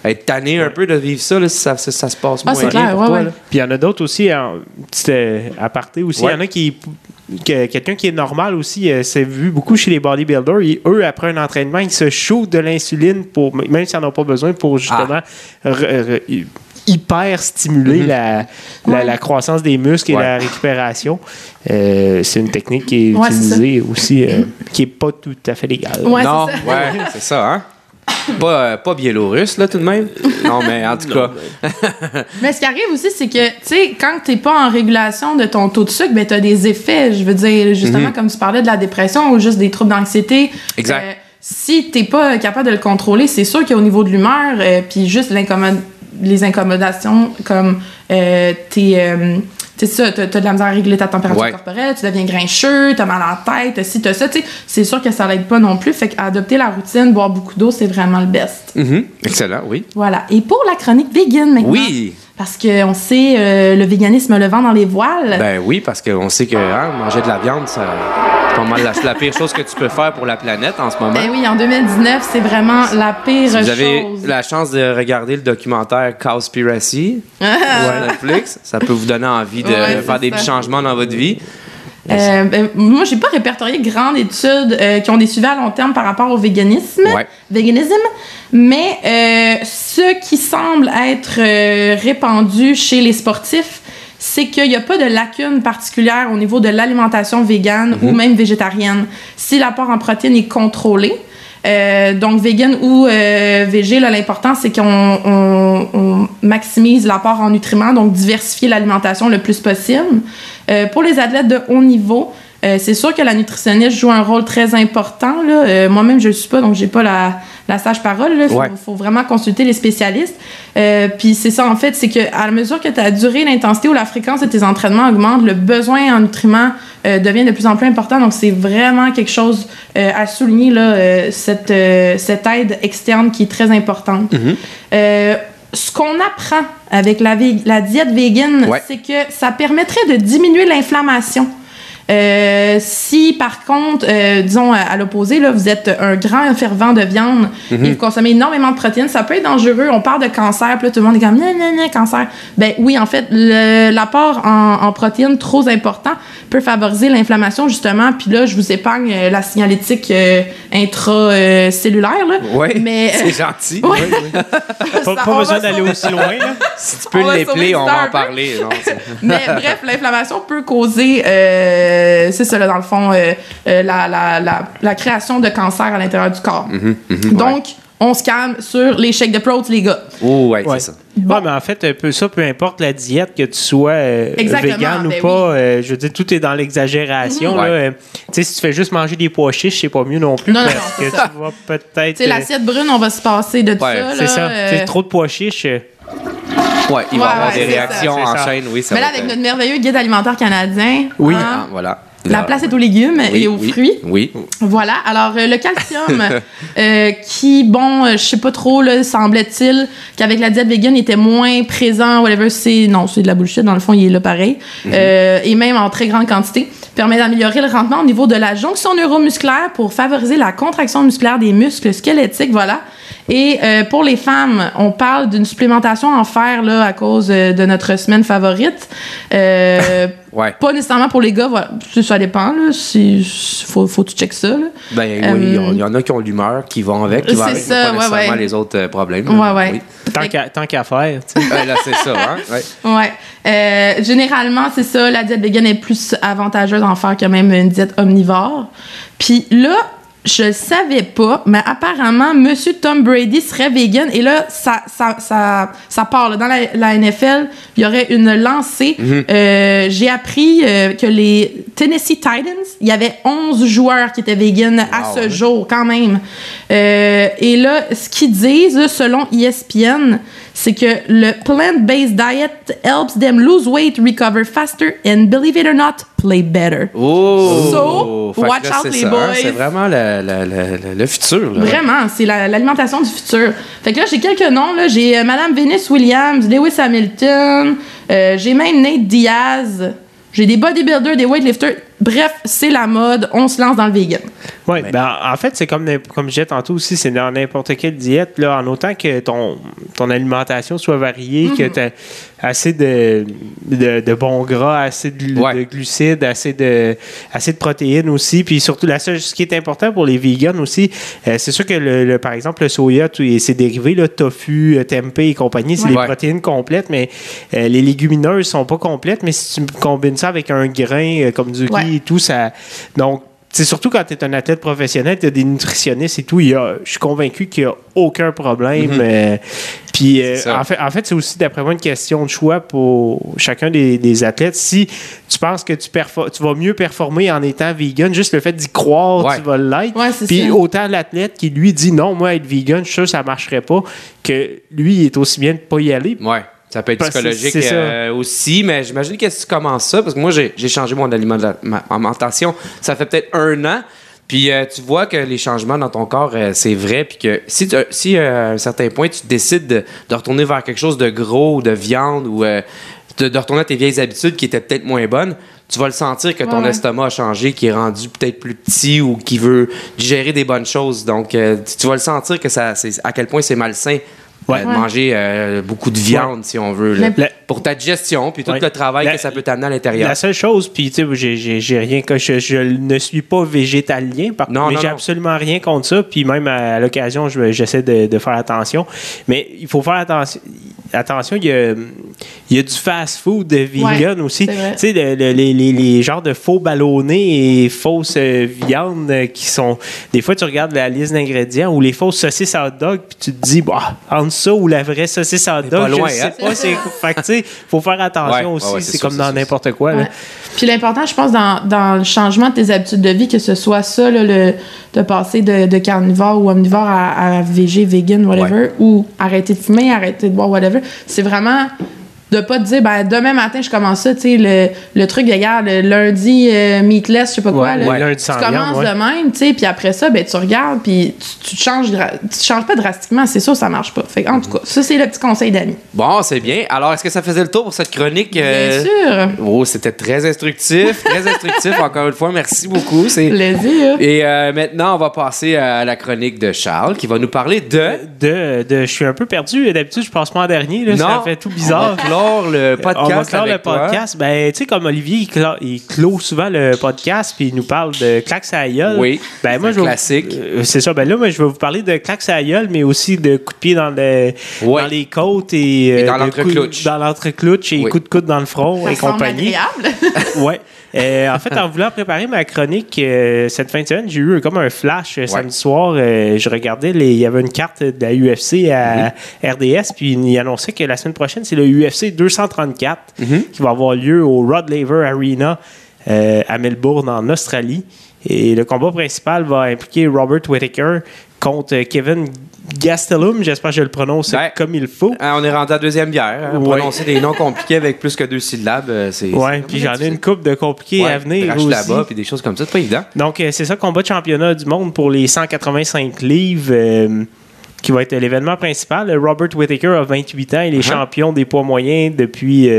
Speaker 3: être tanné un peu de vivre ça, là, si ça se passe moins bien pour toi. Là.
Speaker 5: Puis il y en a d'autres aussi, petit aparté aussi, il y en a qui... Quelqu'un qui est normal aussi, c'est vu beaucoup chez les bodybuilders. Eux, après un entraînement, ils se shootent de l'insuline, même s'ils n'en ont pas besoin, pour justement hyper stimuler la croissance des muscles et la récupération. C'est une technique qui est utilisée aussi, qui n'est pas tout à fait légale.
Speaker 3: Non, c'est ça, hein? Pas biélorusse, là, tout de même. Non, mais en tout cas.
Speaker 4: Mais ce qui arrive aussi, c'est que, tu sais, quand t'es pas en régulation de ton taux de sucre, ben t'as des effets, je veux dire, justement, comme tu parlais de la dépression ou juste des troubles d'anxiété.
Speaker 3: Exact.
Speaker 4: Si t'es pas capable de le contrôler, c'est sûr qu'au niveau de l'humeur, puis juste les incommodations, comme c'est ça, t'as de la misère à régler ta température corporelle, tu deviens grincheux, t'as mal à la tête, si t'as ça, tu sais, c'est sûr que ça l'aide pas non plus. Fait qu'adopter la routine, boire beaucoup d'eau, c'est vraiment le best.
Speaker 3: Excellent, oui.
Speaker 4: Voilà. Et pour la chronique vegan maintenant.
Speaker 3: Oui.
Speaker 4: Parce qu'on sait le véganisme a le vent dans les voiles.
Speaker 3: Ben oui, parce qu'on sait que manger de la viande, c'est pas mal la pire chose que tu peux faire pour la planète en ce moment.
Speaker 4: Ben oui, en 2019, c'est vraiment la pire chose.
Speaker 3: Vous avez la chance de regarder le documentaire Cowspiracy sur Netflix. Ça peut vous donner envie de faire des petits changements dans votre vie.
Speaker 4: Moi, j'ai pas répertorié de grandes études qui ont des suivis à long terme par rapport au véganisme. Mais ce qui semble être répandu chez les sportifs, c'est qu'il n'y a pas de lacune particulière au niveau de l'alimentation végane ou même végétarienne. Si l'apport en protéines est contrôlé, donc vegan ou végé, là, l'important c'est qu'on maximise l'apport en nutriments, donc diversifier l'alimentation le plus possible. Pour les athlètes de haut niveau, c'est sûr que la nutritionniste joue un rôle très important. Là. Moi-même, je ne le suis pas, donc j'ai pas la sage parole. Il faut vraiment consulter les spécialistes. Puis c'est ça, en fait, c'est qu'à mesure que ta durée, l'intensité ou la fréquence de tes entraînements augmente, le besoin en nutriments devient de plus en plus important. Donc, c'est vraiment quelque chose à souligner, là, cette aide externe qui est très importante. Ce qu'on apprend avec la diète végane, c'est que ça permettrait de diminuer l'inflammation. Si, par contre, disons, à l'opposé, là, vous êtes un grand fervent de viande et vous consommez énormément de protéines, ça peut être dangereux. On parle de cancer, puis là, tout le monde est comme « cancer ». Ben oui, en fait, l'apport en protéines trop important peut favoriser l'inflammation, justement. Puis là, je vous épargne la signalétique intracellulaire.
Speaker 3: Oui,
Speaker 4: mais
Speaker 3: c'est gentil.
Speaker 5: Pas besoin d'aller aussi loin. Là.
Speaker 3: Si tu peux l'épeler, on va en parler. Non,
Speaker 4: mais bref, l'inflammation peut causer... c'est ça, là, dans le fond, la création de cancer à l'intérieur du corps. Donc, on se calme sur les shakes de protes, les gars.
Speaker 3: Oh, c'est ça.
Speaker 5: Bon, mais en fait, peu importe la diète, que tu sois vegan ou pas, je veux dire, tout est dans l'exagération. Tu sais, si tu fais juste manger des pois chiches, c'est pas mieux non plus. Parce que tu vas peut-être...
Speaker 4: Tu sais, l'assiette brune, on va se passer de tout ça.
Speaker 5: C'est ça. Trop de pois chiches...
Speaker 3: Ouais, il va avoir des réactions en chaîne, oui.
Speaker 4: Mais là, avec notre merveilleux guide alimentaire canadien,
Speaker 3: oui, voilà.
Speaker 4: La place est aux légumes et aux fruits.
Speaker 3: Oui.
Speaker 4: Voilà. Alors, le calcium, qui, bon, je sais pas trop, là, semblait-il qu'avec la diète vegan, il était moins présent, whatever, c'est de la bullshit. Dans le fond, il est là pareil. Et même en très grande quantité. Permet d'améliorer le rendement au niveau de la jonction neuromusculaire pour favoriser la contraction musculaire des muscles squelettiques, voilà. Et pour les femmes, on parle d'une supplémentation en fer là, à cause de notre semaine favorite.
Speaker 3: Ouais.
Speaker 4: Pas nécessairement pour les gars, voilà. Ça dépend. Là. Faut tu check ça. Là.
Speaker 3: Ben oui, il y en a qui ont l'humeur, qui vont avec, qui vont avec,
Speaker 4: ça,
Speaker 3: pas nécessairement les autres problèmes.
Speaker 4: Ouais.
Speaker 3: Oui.
Speaker 5: Tant qu'à faire.
Speaker 3: Là, c'est ça. Hein?
Speaker 4: Ouais. Généralement, c'est ça. La diète vegan est plus avantageuse en faire que même une diète omnivore. Puis là, je le savais pas, mais apparemment, Monsieur Tom Brady serait vegan. Et là, ça part. Là. Dans la NFL, il y aurait une lancée. J'ai appris que les Tennessee Titans, il y avait 11 joueurs qui étaient vegan à ce jour, quand même. Et là, ce qu'ils disent, là, selon ESPN, c'est que le plant-based diet helps them lose weight, recover faster, and believe it or not, play better.
Speaker 3: Oh!
Speaker 4: So, watch out, les boys.
Speaker 3: C'est vraiment le futur. Là.
Speaker 4: Vraiment, c'est l'alimentation du futur. Fait que là, j'ai quelques noms. Là. J'ai Madame Venus Williams, Lewis Hamilton, j'ai même Nate Diaz. J'ai des bodybuilders, des weightlifters. Bref, c'est la mode. On se lance dans le vegan.
Speaker 5: Oui, en fait, c'est comme je disais tantôt aussi, c'est dans n'importe quelle diète, là, en autant que ton alimentation soit variée, que tu as assez de bons gras, assez de glucides, assez de protéines aussi. Puis surtout, ce qui est important pour les vegans aussi, c'est sûr que, par exemple, le soya et ses dérivés, le tofu, tempeh et compagnie, c'est des protéines complètes, mais les légumineuses sont pas complètes. Mais si tu combines ça avec un grain comme du riz et tout, ça... Donc, c'est surtout quand tu es un athlète professionnel, tu as des nutritionnistes et tout, je suis convaincu qu'il n'y a aucun problème. Puis, en fait, c'est aussi, d'après moi, une question de choix pour chacun des athlètes. Si tu penses que tu vas mieux performer en étant vegan, juste le fait d'y croire, tu vas l'être. Puis, autant l'athlète qui, lui, dit non, moi, être vegan, je suis sûr que ça ne marcherait pas, que lui, il est aussi bien de ne pas y aller.
Speaker 3: Ouais. Ça peut être psychologique aussi, mais j'imagine que si tu commences ça, parce que moi, j'ai changé mon alimentation, ça fait peut-être 1 an, puis tu vois que les changements dans ton corps, c'est vrai, puis que si à un certain point, tu décides de retourner vers quelque chose de gros ou de viande ou de retourner à tes vieilles habitudes qui étaient peut-être moins bonnes, tu vas le sentir que ton estomac a changé, qui est rendu peut-être plus petit ou qui veut digérer des bonnes choses. Donc, tu vas le sentir que à quel point c'est malsain. De manger beaucoup de viande, si on veut, là, pour ta digestion, puis tout le travail que ça peut t'amener à l'intérieur.
Speaker 5: La seule chose, puis tu sais, j'ai rien que je ne suis pas végétalien, mais j'ai absolument rien contre ça, puis même à l'occasion, j'essaie de faire attention. Mais il faut faire attention, il y a du fast-food vegan aussi. Tu sais, les genres de faux ballonnés et fausses viandes qui sont... Des fois, tu regardes la liste d'ingrédients ou les fausses saucisses à hot dog, puis tu te dis, entre ça ou la vraie saucisse à hot dog, je sais pas. Fait que, tu sais, faut faire attention aussi. C'est comme dans n'importe quoi. Là.
Speaker 4: Puis l'important, je pense, dans le changement de tes habitudes de vie, que ce soit ça, là, de passer de carnivore ou omnivore à végé, vegan, whatever, ou arrêter de fumer, arrêter de boire, whatever, c'est vraiment... de pas te dire, demain matin, je commence ça, tu sais, le truc, regarde, le lundi, meatless, je sais pas quoi,
Speaker 5: lundi
Speaker 4: tu commences de même, tu sais, puis après ça, tu regardes, puis tu changes pas drastiquement, c'est sûr, ça marche pas. Fait en tout cas, ça, c'est le petit conseil d'amis.
Speaker 3: Bon, c'est bien. Alors, est-ce que ça faisait le tour pour cette chronique?
Speaker 4: Bien sûr.
Speaker 3: Oh, c'était très instructif, encore une fois, merci beaucoup.
Speaker 4: Plaisir.
Speaker 3: Et maintenant, on va passer à la chronique de Charles, qui va nous parler
Speaker 5: je suis un peu perdu, d'habitude, je passe pas en dernier, là, ça fait tout bizarre.
Speaker 3: Le podcast.
Speaker 5: On va clore le podcast. Ben, tu sais, comme Olivier, il clôt souvent le podcast puis il nous parle de claques à la gueule.
Speaker 3: Oui.
Speaker 5: Ben, moi,
Speaker 3: classique.
Speaker 5: C'est ça. Ben là, moi, je vais vous parler de claques à la gueule, mais aussi de coups de pied dans les côtes et
Speaker 3: dans l'entreclouche.
Speaker 5: Dans l'entreclouche et coups de coude dans le front et compagnie. Ouais. En fait, en voulant préparer ma chronique cette fin de semaine, j'ai eu comme un flash samedi soir. Je regardais, il y avait une carte de la UFC à RDS, puis il annonçait que la semaine prochaine, c'est le UFC 234 qui va avoir lieu au Rod Laver Arena à Melbourne, en Australie. Et le combat principal va impliquer Robert Whittaker contre Kevin Gastelum, j'espère que je le prononce comme il faut.
Speaker 3: On est rendu à deuxième bière. Prononcer des noms compliqués avec plus que 2 syllabes, c'est...
Speaker 5: Oui, puis j'en ai une couple de compliqués à venir aussi.
Speaker 3: là-bas, puis des choses comme ça, c'est pas évident.
Speaker 5: Donc, c'est ça, combat de championnat du monde pour les 185 livres qui va être l'événement principal. Robert Whittaker a 28 ans. Il est champion des poids moyens depuis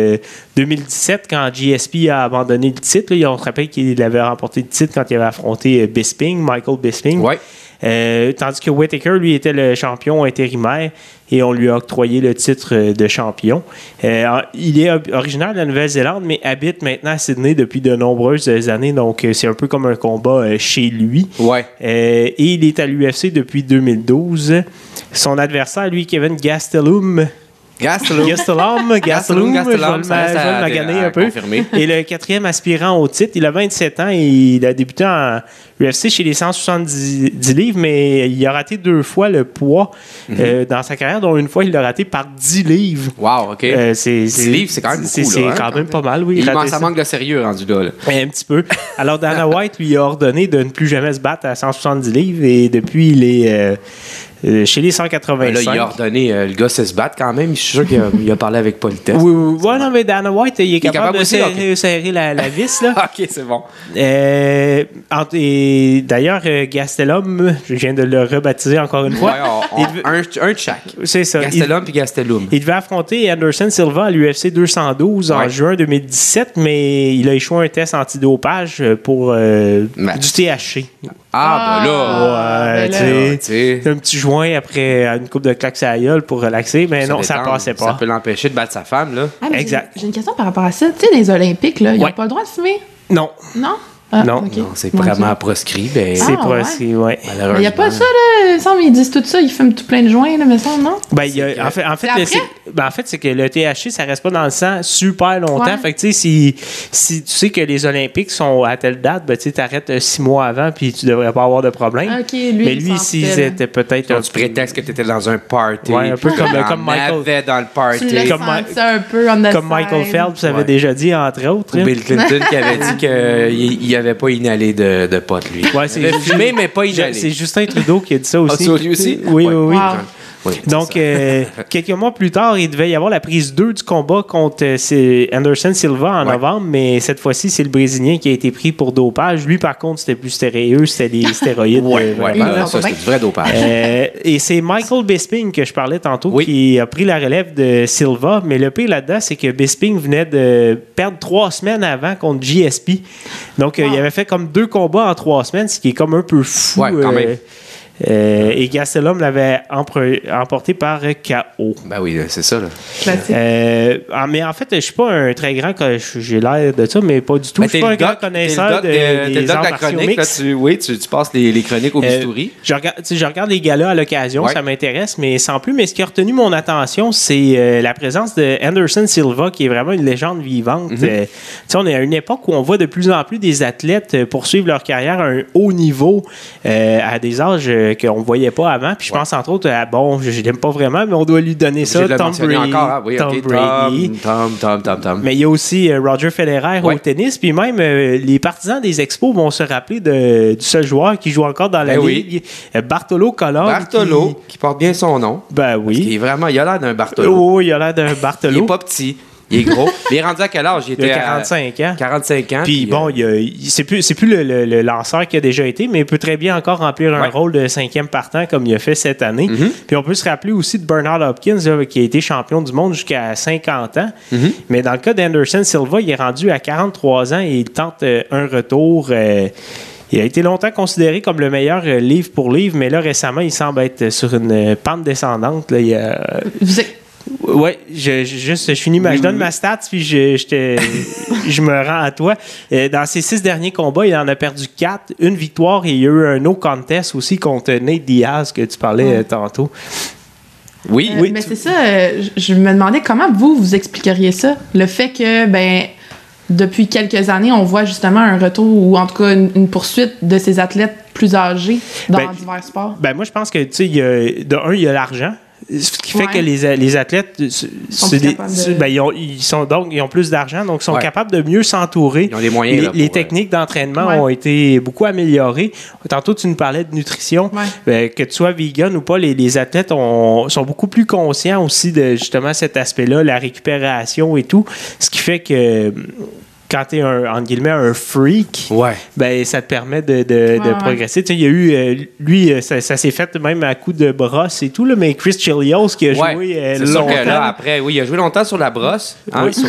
Speaker 5: 2017, quand GSP a abandonné le titre. Là, on se rappelle qu'il avait remporté le titre quand il avait affronté Bisping, Michael Bisping.
Speaker 3: Ouais.
Speaker 5: Tandis que Whittaker, lui, était le champion intérimaire et on lui a octroyé le titre de champion. Il est originaire de la Nouvelle-Zélande, mais habite maintenant à Sydney depuis de nombreuses années, donc c'est un peu comme un combat chez lui.
Speaker 3: Ouais.
Speaker 5: Et il est à l'UFC depuis 2012. Son adversaire, lui, Kevin Gastelum, je vais le maganer un peu.
Speaker 3: Confirmé.
Speaker 5: Et le 4e aspirant au titre, il a 27 ans et il a débuté en UFC chez les 170 livres, mais il a raté 2 fois le poids dans sa carrière, dont une fois, il l'a raté par 10 livres.
Speaker 3: Wow, OK. 10 livres, c'est quand même beaucoup.
Speaker 5: C'est quand même pas mal, oui.
Speaker 3: Ça manque de sérieux rendu là.
Speaker 5: Un petit peu. Alors, Dana White lui a ordonné de ne plus jamais se battre à 170 livres et depuis, il est... chez les 185.
Speaker 3: Là, il a ordonné le gars se battre quand même. Je suis sûr qu'il a parlé avec politesse.
Speaker 5: Oui. Non, mais Dana White, il est capable de serrer la vis. Là.
Speaker 3: OK, c'est bon.
Speaker 5: Et d'ailleurs, Gastelum, je viens de le rebaptiser encore une fois.
Speaker 3: Un de chaque.
Speaker 5: C'est ça.
Speaker 3: Gastelum puis Gastelum.
Speaker 5: Il devait affronter Anderson Silva à l'UFC 212 en juin 2017, mais il a échoué un test antidopage pour du THC. C'est un petit joint après une coupe de claques à la gueule pour relaxer, mais non, ça passait pas.
Speaker 3: Ça peut l'empêcher de battre sa femme, là.
Speaker 4: Exact. J'ai une question par rapport à ça. Tu sais, les Olympiques, là, ils n'ont pas le droit de fumer?
Speaker 5: Non.
Speaker 4: Non?
Speaker 5: Non,
Speaker 4: okay.
Speaker 3: Non, c'est vraiment proscrit.
Speaker 5: C'est proscrit, oui.
Speaker 4: Il n'y a pas ça, là. Il me semble, ils disent tout ça, ils fument tout plein de joints, là, mais ça, non?
Speaker 5: En fait, c'est que le THC, ça reste pas dans le sang super longtemps. Ouais. Fait que, tu sais, si tu sais que les Olympiques sont à telle date, ben, tu t'arrêtes 6 mois avant, puis tu devrais pas avoir de problème.
Speaker 4: Okay,
Speaker 5: mais lui, ici, c'était peut-être.
Speaker 3: Tu prétextes que tu étais dans un party.
Speaker 5: Ouais, un peu comme Michael.
Speaker 3: Dans le party.
Speaker 4: Tu un peu
Speaker 5: comme Michael Phelps avait déjà dit, entre autres.
Speaker 3: Ou Bill Clinton qui avait dit qu'il n'avait pas inhalé de pot, lui.
Speaker 5: Ouais,
Speaker 3: il avait fumé, mais pas inhalé.
Speaker 5: C'est Justin Trudeau qui a dit ça aussi.
Speaker 3: Ah, lui aussi?
Speaker 5: Oui.
Speaker 4: Wow.
Speaker 5: Oui, donc, quelques mois plus tard, il devait y avoir la prise 2 du combat contre Anderson Silva en novembre, mais cette fois-ci, c'est le Brésilien qui a été pris pour dopage. Lui, par contre, c'était plus stéréeux, c'était des stéroïdes.
Speaker 3: Ça, c'était du vrai dopage.
Speaker 5: Et c'est Michael Bisping que je parlais tantôt qui a pris la relève de Silva, mais le pire là-dedans, c'est que Bisping venait de perdre 3 semaines avant contre GSP. Donc, il avait fait comme 2 combats en 3 semaines, ce qui est comme un peu fou.
Speaker 3: Ouais, quand même.
Speaker 5: Et Gastelum l'avait emporté par KO.
Speaker 3: Ben oui, c'est ça. Là.
Speaker 4: Classique.
Speaker 5: Mais en fait, je suis pas un très grand... J'ai l'air de ça, mais pas du tout. Je suis pas un grand connaisseur des arts martiaux mixtes.
Speaker 3: Tu passes les chroniques au bistouri.
Speaker 5: Je regarde les galas à l'occasion, ça m'intéresse, mais sans plus. Mais ce qui a retenu mon attention, c'est la présence de Anderson Silva, qui est vraiment une légende vivante. On est à une époque où on voit de plus en plus des athlètes poursuivre leur carrière à un haut niveau, à des âges qu'on ne voyait pas avant. Puis je pense entre autres à, je l'aime pas vraiment, mais on doit lui donner ça, Tom Brady.
Speaker 3: Tom.
Speaker 5: Mais il y a aussi Roger Federer au tennis. Puis même les partisans des expos vont se rappeler du seul joueur qui joue encore dans la ligue, Bartolo Colon.
Speaker 3: Qui porte bien son nom.
Speaker 5: Ben oui.
Speaker 3: Il a l'air d'un Bartolo.
Speaker 5: Oh, il a l'air d'un Bartolo.
Speaker 3: Il est pas petit. Il est gros. Il est rendu à quel âge? Il
Speaker 5: a 45 ans.
Speaker 3: 45 ans.
Speaker 5: Puis bon, c'est plus le lanceur qui a déjà été, mais il peut très bien encore remplir un rôle de 5e partant comme il a fait cette année. Puis on peut se rappeler aussi de Bernard Hopkins, là, qui a été champion du monde jusqu'à 50 ans. Mais dans le cas d'Anderson Silva, il est rendu à 43 ans et il tente un retour. Il a été longtemps considéré comme le meilleur livre pour livre, mais là, récemment, il semble être sur une pente descendante. Là, oui, je finis, je donne ma stats, puis je me rends à toi. Dans ses 6 derniers combats, il en a perdu 4, une victoire, et il y a eu un no contest aussi contre Nate Diaz, que tu parlais tantôt.
Speaker 3: Oui.
Speaker 4: Mais c'est ça, je me demandais comment vous expliqueriez ça, le fait que, depuis quelques années, on voit justement un retour ou en tout cas une poursuite de ces athlètes plus âgés dans divers sports.
Speaker 5: Moi, je pense que, tu sais, il y a l'argent. Ce qui fait que les athlètes ils ont plus d'argent, donc ils sont capables de mieux s'entourer.
Speaker 3: Ils ont des moyens.
Speaker 5: Les techniques d'entraînement ont été beaucoup améliorées. Tantôt, tu nous parlais de nutrition. Que tu sois vegan ou pas, les athlètes sont beaucoup plus conscients aussi de justement cet aspect-là, la récupération et tout. Ce qui fait que quand tu es entre guillemets un freak, ben ça te permet de progresser. Tu sais, il y a eu lui ça s'est fait même à coup de brosse et tout là, mais Chris Chelios qui a joué longtemps. Que là,
Speaker 3: après, il a joué longtemps sur la brosse. Hein, sur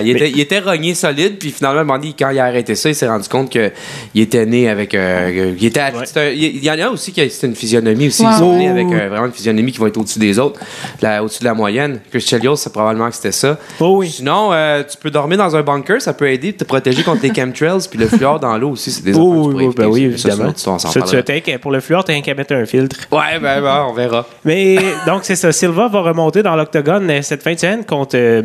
Speaker 3: il était rogné solide, puis finalement, quand il a arrêté ça, il s'est rendu compte qu'il était né avec. Il y en a aussi qui c'est une physionomie aussi. Ils sont nés avec vraiment une physionomie qui va être au-dessus des autres, au-dessus de la moyenne. Chris Chelios, c'est probablement que c'était ça. Sinon, tu peux dormir dans un bunker, ça peut aider de te protéger contre les chemtrails, puis le fluor dans l'eau aussi, c'est des affaires que tu pourrais éviter.
Speaker 5: Oui, évidemment. Pour le fluor, t'as qu'à mettre un filtre.
Speaker 3: Ouais, on verra.
Speaker 5: Mais donc, c'est ça. Silva va remonter dans l'octogone cette fin de semaine contre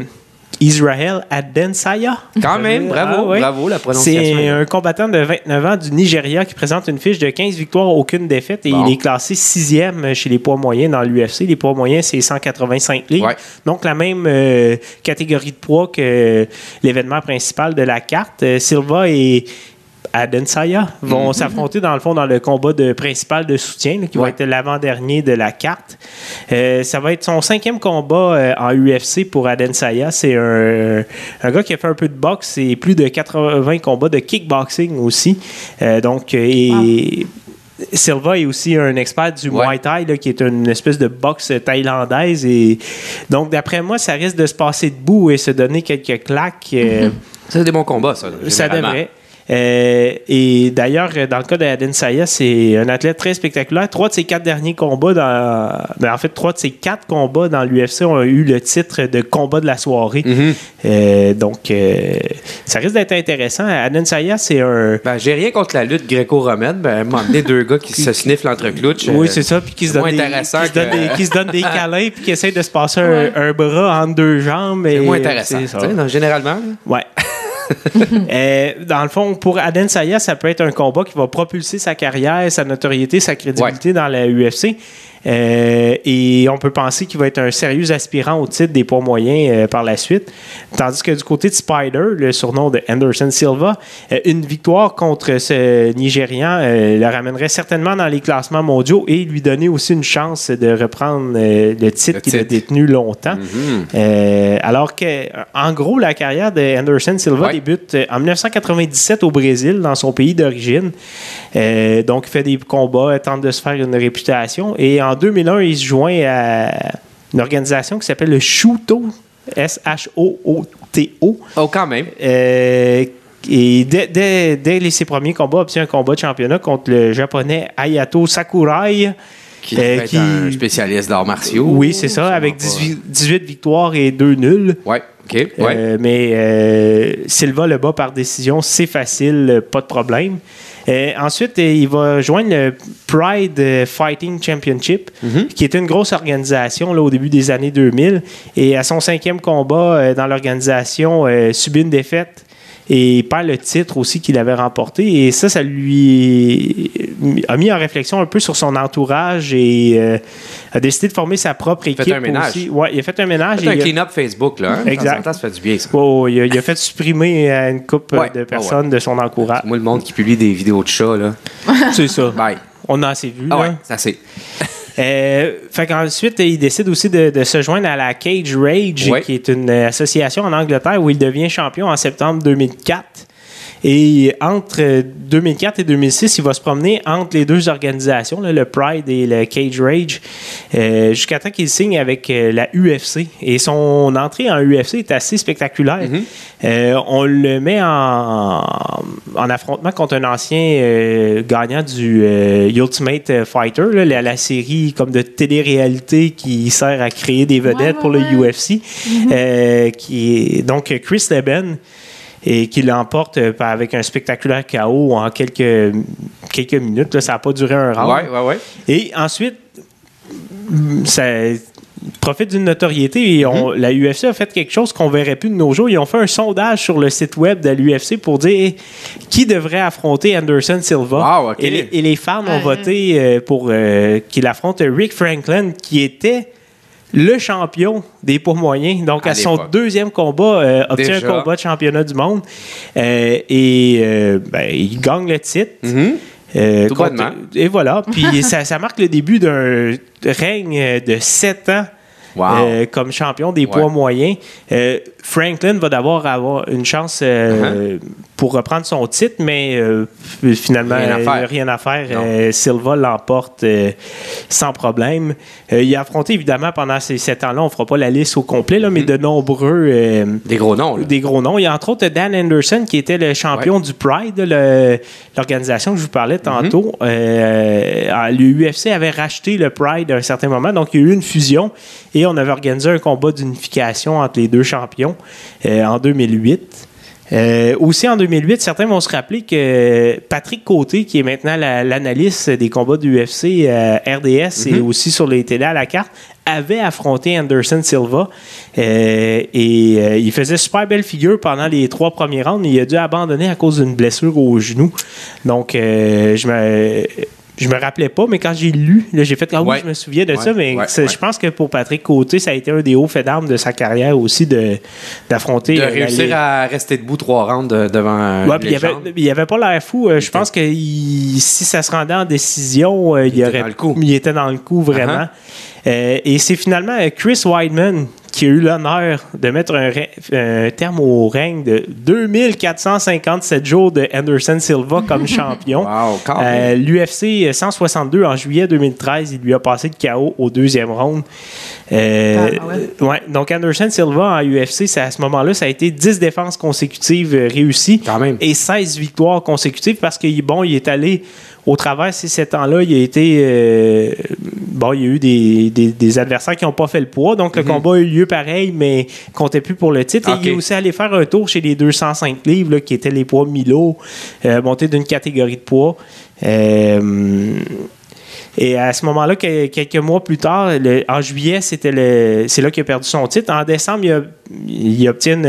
Speaker 5: Israel Adesanya.
Speaker 3: Quand même, bravo la prononciation.
Speaker 5: C'est un combattant de 29 ans du Nigeria qui présente une fiche de 15 victoires, aucune défaite, et il est classé 6e chez les poids moyens dans l'UFC. Les poids moyens, c'est 185 livres. Donc, la même catégorie de poids que l'événement principal de la carte. Silva et Adesanya vont s'affronter dans le fond dans le combat principal de soutien qui va être l'avant-dernier de la carte. Ça va être son 5e combat en UFC pour Adesanya. C'est un gars qui a fait un peu de boxe et plus de 80 combats de kickboxing aussi. Silva est aussi un expert du Muay Thai, qui est une espèce de boxe thaïlandaise. Et donc, d'après moi, ça risque de se passer debout et se donner quelques claques.
Speaker 3: C'est des bons combats, ça.
Speaker 5: Ça devrait. Et d'ailleurs, dans le cas d'Adesanya, c'est un athlète très spectaculaire. 3 de ses 4 derniers combats trois de ses 4 combats dans l'UFC ont eu le titre de combat de la soirée. Donc, ça risque d'être intéressant. Adesanya, c'est un...
Speaker 3: j'ai rien contre la lutte gréco-romaine. M'emmener 2 gars qui se snifflent entre clouches.
Speaker 5: Oui, c'est ça. Puis qui se donnent des câlins puis qui essayent de se passer un bras entre 2 jambes.
Speaker 3: C'est moins intéressant. Généralement.
Speaker 5: Ouais. Dans le fond, pour Adesanya, ça peut être un combat qui va propulser sa carrière, sa notoriété, sa crédibilité dans la UFC. Et on peut penser qu'il va être un sérieux aspirant au titre des poids moyens par la suite. Tandis que du côté de Spider, le surnom de Anderson Silva, une victoire contre ce Nigérian le ramènerait certainement dans les classements mondiaux et lui donner aussi une chance de reprendre le titre qu'il a détenu longtemps. Alors que, en gros, la carrière de Anderson Silva débute en 1997 au Brésil, dans son pays d'origine. Donc, il fait des combats, tente de se faire une réputation. Et en 2001, il se joint à une organisation qui s'appelle le Shooto, S-H-O-O-T-O.
Speaker 3: Oh, quand même.
Speaker 5: Et dès ses premiers combats, obtient un combat de championnat contre le japonais Hayato Sakurai.
Speaker 3: Qui est un spécialiste d'arts martiaux.
Speaker 5: Oui, c'est ça, avec 18 victoires et 2 nuls.
Speaker 3: Ouais. OK.
Speaker 5: Mais Silva le bat par décision, c'est facile, pas de problème. Ensuite, il va joindre le Pride Fighting Championship, qui était une grosse organisation là, au début des années 2000. Et à son 5e combat dans l'organisation, subit une défaite et perd le titre aussi qu'il avait remporté. Et ça lui a mis en réflexion un peu sur son entourage et a décidé de former sa propre équipe.
Speaker 3: Il a fait un ménage.
Speaker 5: Aussi. Ouais, il a fait un ménage.
Speaker 3: Il a fait un clean-up Facebook, là. Hein?
Speaker 5: Exact.
Speaker 3: Ça fait du bien, ça.
Speaker 5: Il a fait supprimer une couple de personnes de son entourage.
Speaker 3: Moi, le monde qui publie des vidéos de chats, là.
Speaker 5: C'est ça.
Speaker 3: Bye.
Speaker 5: On a assez vu.
Speaker 3: Ça c'est.
Speaker 5: Fait qu'ensuite, il décide aussi de se joindre à la Cage Rage, qui est une association en Angleterre où il devient champion en septembre 2004. Et entre 2004 et 2006, il va se promener entre les deux organisations, là, le Pride et le Cage Rage, jusqu'à temps qu'il signe avec la UFC. Et son entrée en UFC est assez spectaculaire. On le met en affrontement contre un ancien gagnant du Ultimate Fighter, là, la série comme de télé-réalité qui sert à créer des vedettes pour le UFC, qui est donc Chris Leben, et qui l'emporte avec un spectaculaire KO en quelques minutes. Là, ça n'a pas duré un round. Et ensuite, ça profite d'une notoriété. Et la UFC a fait quelque chose qu'on ne verrait plus de nos jours. Ils ont fait un sondage sur le site web de l'UFC pour dire qui devrait affronter Anderson Silva.
Speaker 3: Wow, okay.
Speaker 5: Et les fans ont voté pour qu'il affronte Rick Franklin, qui était le champion des poids moyens. Donc, à son deuxième combat, obtient un combat de championnat du monde. Il gagne le titre. Et voilà. Puis ça marque le début d'un règne de 7 ans. Comme champion des poids moyens. Franklin va d'abord avoir une chance pour reprendre son titre, mais finalement, rien à faire. Silva l'emporte sans problème. Il a affronté, évidemment, pendant ces 7 ans-là, on ne fera pas la liste au complet, là, mais de nombreux...
Speaker 3: des gros noms.
Speaker 5: Des gros noms. Il y a entre autres Dan Henderson, qui était le champion du Pride, l'organisation que je vous parlais tantôt. L'UFC avait racheté le Pride à un certain moment, donc il y a eu une fusion et on avait organisé un combat d'unification entre les deux champions en 2008. Aussi en 2008, certains vont se rappeler que Patrick Côté, qui est maintenant l'analyste des combats de l'UFC RDS et aussi sur les télés à la carte, avait affronté Anderson Silva il faisait super belle figure pendant les 3 premiers rounds. Il a dû abandonner à cause d'une blessure au genou. Donc, je me rappelais pas, mais quand j'ai lu, là, j'ai fait je me souviens de ça, mais je pense que pour Patrick Côté, ça a été un des hauts faits d'armes de sa carrière aussi d'affronter.
Speaker 3: De réussir à rester debout 3 rounds devant
Speaker 5: il avait pas l'air fou. Je pense que si ça se rendait en décision, il était dans le coup vraiment. Et c'est finalement Chris Weidman qui a eu l'honneur de mettre un terme au règne de 2457 jours de Anderson Silva comme champion. L'UFC 162 en juillet 2013, il lui a passé le KO au 2e round. Donc Anderson Silva en UFC, à ce moment-là, ça a été 10 défenses consécutives réussies et 16 victoires consécutives parce qu'il est allé au travers de ces 7 ans-là, il y a eu des adversaires qui n'ont pas fait le poids. Donc, le combat a eu lieu pareil, mais ne comptait plus pour le titre. Et il est aussi allé faire un tour chez les 205 livres, là, qui étaient les poids Milo, monté d'une catégorie de poids. Et à ce moment-là, quelques mois plus tard, en juillet, c'est là qu'il a perdu son titre. En décembre, il obtient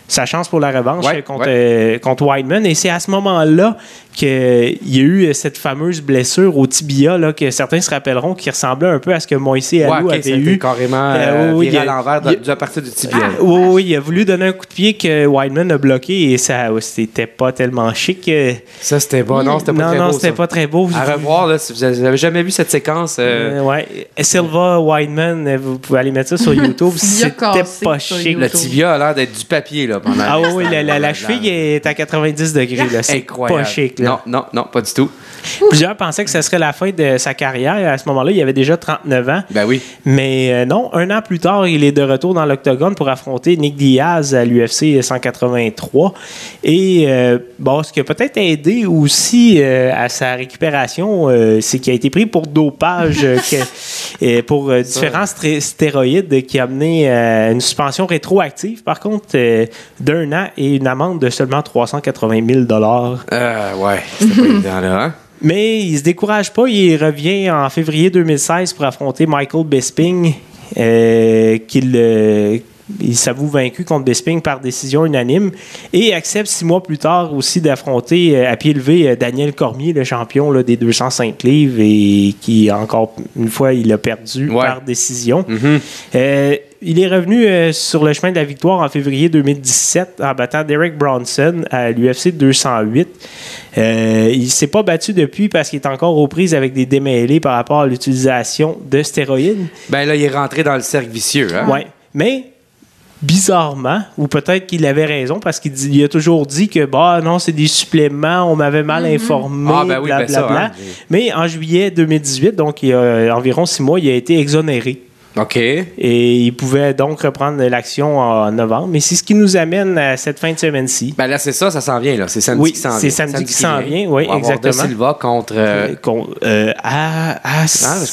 Speaker 5: sa chance pour la revanche contre Weidman. Et c'est à ce moment-là qu'il y a eu cette fameuse blessure au tibia là, que certains se rappelleront qui ressemblait un peu à ce que Moïse Alou avait eu.
Speaker 3: Carrément viré à l'envers à partir du tibia.
Speaker 5: Oui, il a voulu donner un coup de pied que Weidman a bloqué et ça c'était pas tellement chic.
Speaker 3: Ça, c'était pas,
Speaker 5: c'était pas très beau.
Speaker 3: À revoir, là, si vous n'avez jamais vu cette séquence.
Speaker 5: Silva, Weidman, vous pouvez aller mettre ça sur YouTube. C'était pas chic.
Speaker 3: Le tibia a l'air d'être du papier. Là, pendant
Speaker 5: la cheville est à 90 degrés. Là. C'est
Speaker 3: incroyable.
Speaker 5: Pas chic. Là.
Speaker 3: Non, pas du tout.
Speaker 5: Plusieurs pensaient que ce serait la fin de sa carrière. À ce moment-là, il avait déjà 39 ans.
Speaker 3: Ben oui.
Speaker 5: Mais non, 1 an plus tard, il est de retour dans l'octogone pour affronter Nick Diaz à l'UFC 183. Et ce qui a peut-être aidé aussi à sa récupération, c'est qu'il a été pris pour dopage pour différents stéroïdes qui a amené une suspension rétroactive, par contre, d'1 an et une amende de seulement 380 000
Speaker 3: c'était pas évident, là, hein?
Speaker 5: Mais il se décourage pas. Il revient en février 2016 pour affronter Michael Bisping, il s'avoue vaincu contre Bisping par décision unanime et accepte 6 mois plus tard aussi d'affronter à pied levé Daniel Cormier, le champion là, des 205 livres et qui, encore une fois, il a perdu par décision. Il est revenu sur le chemin de la victoire en février 2017 en battant Derek Bronson à l'UFC 208. Il ne s'est pas battu depuis parce qu'il est encore aux prises avec des démêlés par rapport à l'utilisation de stéroïdes.
Speaker 3: Ben là, il est rentré dans le cercle vicieux. Hein?
Speaker 5: Oui, mais bizarrement, ou peut-être qu'il avait raison parce qu'il a toujours dit que non, c'est des suppléments, on m'avait mal informé, blablabla. Mais en juillet 2018, donc il y a environ 6 mois, il a été exonéré.
Speaker 3: OK.
Speaker 5: Et il pouvait donc reprendre l'action en novembre. Mais c'est ce qui nous amène à cette fin de semaine-ci.
Speaker 3: Ben là, c'est ça s'en vient. Là. C'est samedi qui s'en vient.
Speaker 5: C'est samedi qui s'en vient, oui, exactement.
Speaker 3: De Silva contre... parce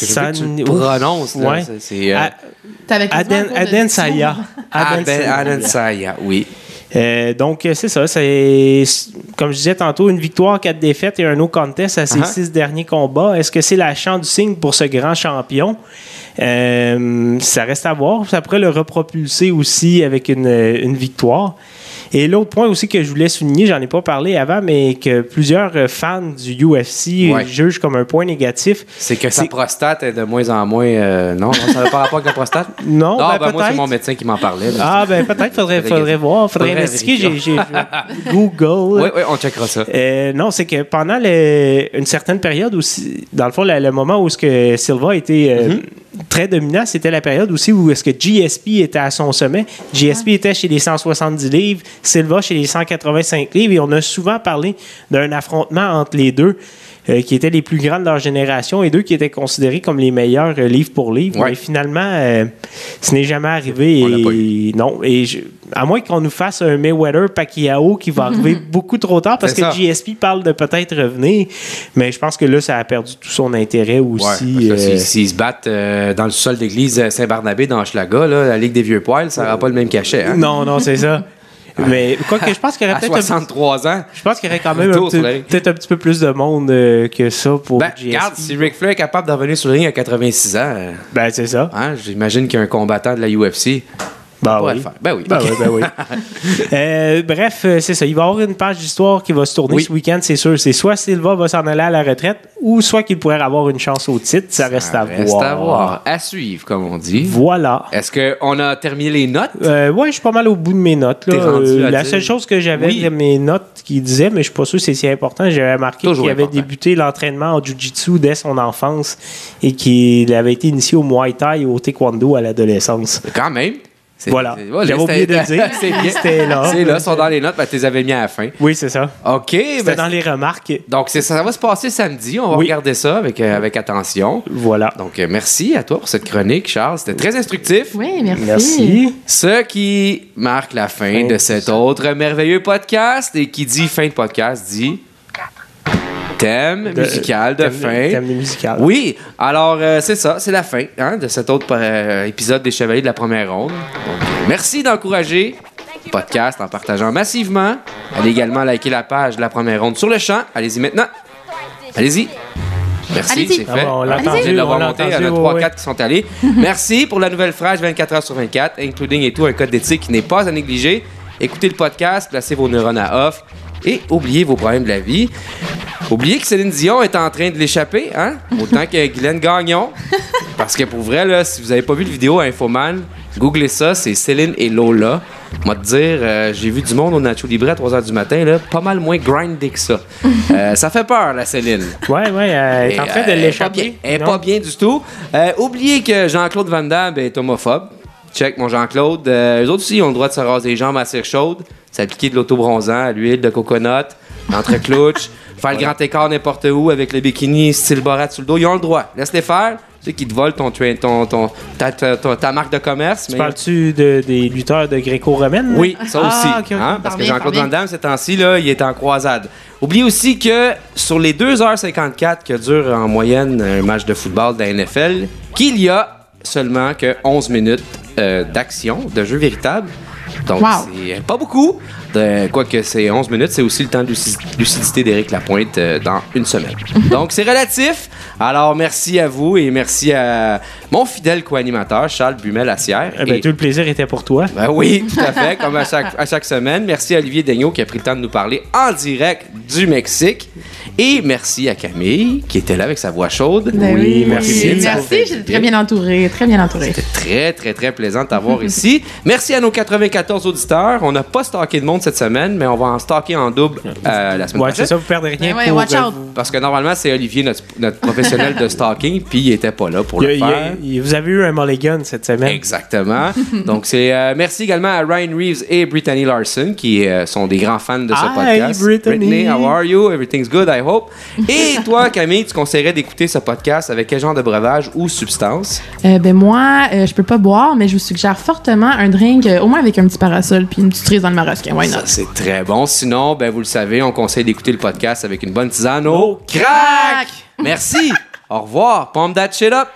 Speaker 3: que je veux que tu prononces. Là, c'est
Speaker 5: Aden Saya.
Speaker 3: Aden Saya, oui.
Speaker 5: Donc, c'est ça. C'est, comme je disais tantôt, une victoire, 4 défaites et un no contest à ses 6 derniers combats. Est-ce que c'est la chance du signe pour ce grand champion? Ça reste à voir. Ça pourrait le repropulser aussi avec une victoire. Et l'autre point aussi que je voulais souligner, j'en ai pas parlé avant, mais que plusieurs fans du UFC jugent comme un point négatif.
Speaker 3: C'est que sa prostate est de moins en moins... non, ça n'a pas rapport avec la prostate?
Speaker 5: Non,
Speaker 3: moi, c'est mon médecin qui m'en parlait.
Speaker 5: Peut-être, faudrait voir, faudrait investiguer. J'ai Google.
Speaker 3: Oui, on checkera ça.
Speaker 5: Non, c'est que pendant une certaine période aussi, dans le fond, le moment où Silva était très dominant, c'était la période aussi où est-ce que GSP était à son sommet. GSP était chez les 170 livres, Silva chez les 185 livres, et on a souvent parlé d'un affrontement entre les deux. Qui étaient les plus grands de leur génération et deux qui étaient considérés comme les meilleurs livre pour livre. Ouais. Mais finalement, ce n'est jamais arrivé. À moins qu'on nous fasse un Mayweather-Pacquiao qui va arriver beaucoup trop tard parce que GSP parle de peut-être revenir. Mais je pense que là, ça a perdu tout son intérêt aussi.
Speaker 3: S'ils se battent dans le sol d'église Saint-Barnabé dans Hochelaga, la Ligue des Vieux Poils, ça n'aura pas le même cachet. Hein?
Speaker 5: Non, c'est ça. Mais quoi que je pense qu'il y aurait peut-être
Speaker 3: 63 ans.
Speaker 5: Je pense qu'il y aurait quand même peut-être un petit peu plus de monde que ça pour GSP.
Speaker 3: Regarde, si Ric Flair est capable de revenir sur le ring à 86 ans,
Speaker 5: c'est ça.
Speaker 3: Hein, j'imagine qu'il y a un combattant de la UFC.
Speaker 5: Oui. Bref, c'est ça. Il va y avoir une page d'histoire qui va se tourner ce week-end, c'est sûr. C'est soit Silva va s'en aller à la retraite ou soit qu'il pourrait avoir une chance au titre. Ça reste à voir.
Speaker 3: À suivre, comme on dit.
Speaker 5: Voilà.
Speaker 3: Est-ce qu'on a terminé les notes?
Speaker 5: Oui, je suis pas mal au bout de mes notes. Là. La seule chose que j'avais dans mes notes qui disaient, mais je suis pas sûr que c'est si important, j'avais marqué qu'il avait débuté l'entraînement en Jiu-Jitsu dès son enfance et qu'il avait été initié au Muay Thai et au Taekwondo à l'adolescence.
Speaker 3: Quand même.
Speaker 5: Voilà. J'avais oublié de le dire.
Speaker 3: C'est bien.
Speaker 5: C'était là.
Speaker 3: C'est là, ils sont dans les notes, tu les avais mis à la fin.
Speaker 5: Oui, c'est ça.
Speaker 3: OK.
Speaker 5: C'était dans les remarques.
Speaker 3: Donc, ça va se passer samedi. On va regarder ça avec attention.
Speaker 5: Voilà.
Speaker 3: Donc, merci à toi pour cette chronique, Charles. C'était très instructif.
Speaker 4: Oui, merci.
Speaker 3: Ce qui marque la fin de cet autre merveilleux podcast et qui dit fin de podcast dit... Thème musical de fin.
Speaker 5: Thème musical.
Speaker 3: Oui, alors c'est ça, c'est la fin de cet autre épisode des Chevaliers de la première ronde. Donc, merci d'encourager le podcast en partageant massivement. Allez également liker la page de la première ronde sur le champ. Allez-y maintenant. Allez-y. Merci,
Speaker 4: allez-y.
Speaker 3: c'est fait.
Speaker 5: On l'a entendu.
Speaker 3: Je viens de l'avoir monté. Il y en a 3-4 qui sont allés. Merci pour la nouvelle phrase 24 heures sur 24, including et tout, un code d'éthique qui n'est pas à négliger. Écoutez le podcast, placez vos neurones à off et oubliez vos problèmes de la vie. Oubliez que Céline Dion est en train de l'échapper, hein? Autant que Guylaine Gagnon. Parce que pour vrai, là, si vous n'avez pas vu la vidéo à Infoman, googlez ça, c'est Céline et Lola. Moi te dire, j'ai vu du monde au Nacho Libre à 3h du matin, là, pas mal moins grindé que ça. Ça fait peur, la Céline.
Speaker 5: Ouais, elle est en train de l'échapper.
Speaker 3: Elle est pas bien du tout. Oubliez que Jean-Claude Van Damme est homophobe. Check mon Jean-Claude. Eux autres aussi ont le droit de se raser les jambes à cire chaude, s'appliquer de l'autobronzant, à l'huile de coconut, entre-clouches, faire le grand écart n'importe où avec le bikini style Borat sur le dos. Ils ont le droit. Laisse-les faire. Tu sais qu'ils te volent ta marque de commerce.
Speaker 5: Tu parles-tu des lutteurs de gréco-romaine?
Speaker 3: Oui, ça aussi.
Speaker 4: Okay.
Speaker 3: Parce que Jean-Claude Van Damme, ces temps-ci, là, il est en croisade. Oubliez aussi que sur les 2h54 que dure en moyenne un match de football de la NFL, qu'il y a seulement que 11 minutes d'action, de jeu véritable. Donc, c'est pas beaucoup. Quoique c'est 11 minutes, c'est aussi le temps de lucidité d'Éric Lapointe dans une semaine. Donc, c'est relatif. Alors, merci à vous et merci à mon fidèle co-animateur, Charles Bumel-Assière.
Speaker 5: Tout le plaisir était pour toi.
Speaker 3: Ben oui, tout à fait, comme à chaque semaine. Merci à Olivier Daigneault qui a pris le temps de nous parler en direct du Mexique. Et merci à Camille qui était là avec sa voix chaude.
Speaker 4: Ben oui, merci.
Speaker 3: Merci,
Speaker 4: j'étais très bien entourée. Très bien entourée.
Speaker 3: C'était très, très, très plaisant de t'avoir ici. Merci à nos 94 auditeurs. On n'a pas stocké de monde cette semaine, mais on va en stocker en double la semaine prochaine.
Speaker 5: C'est ça, vous perdez rien
Speaker 4: pour watch out.
Speaker 3: Parce que normalement, c'est Olivier, notre professionnel de stalking, puis il n'était pas là pour le faire.
Speaker 5: Vous avez eu un mulligan cette semaine.
Speaker 3: Exactement. Donc, merci également à Ryan Reeves et Brittany Larson, qui sont des grands fans de ce podcast.
Speaker 5: Hi, Brittany.
Speaker 3: How are you? Everything's good, I hope. Et toi, Camille, tu conseillerais d'écouter ce podcast avec quel genre de breuvage ou substance?
Speaker 4: Moi, je peux pas boire, mais je vous suggère fortement un drink, au moins avec un petit parasol puis une petite cerise dans le marasquin. Why not?
Speaker 3: Ça, c'est très bon. Sinon, vous le savez, on conseille d'écouter le podcast avec une bonne tisane au crack! Merci! Au revoir. Pump that shit up!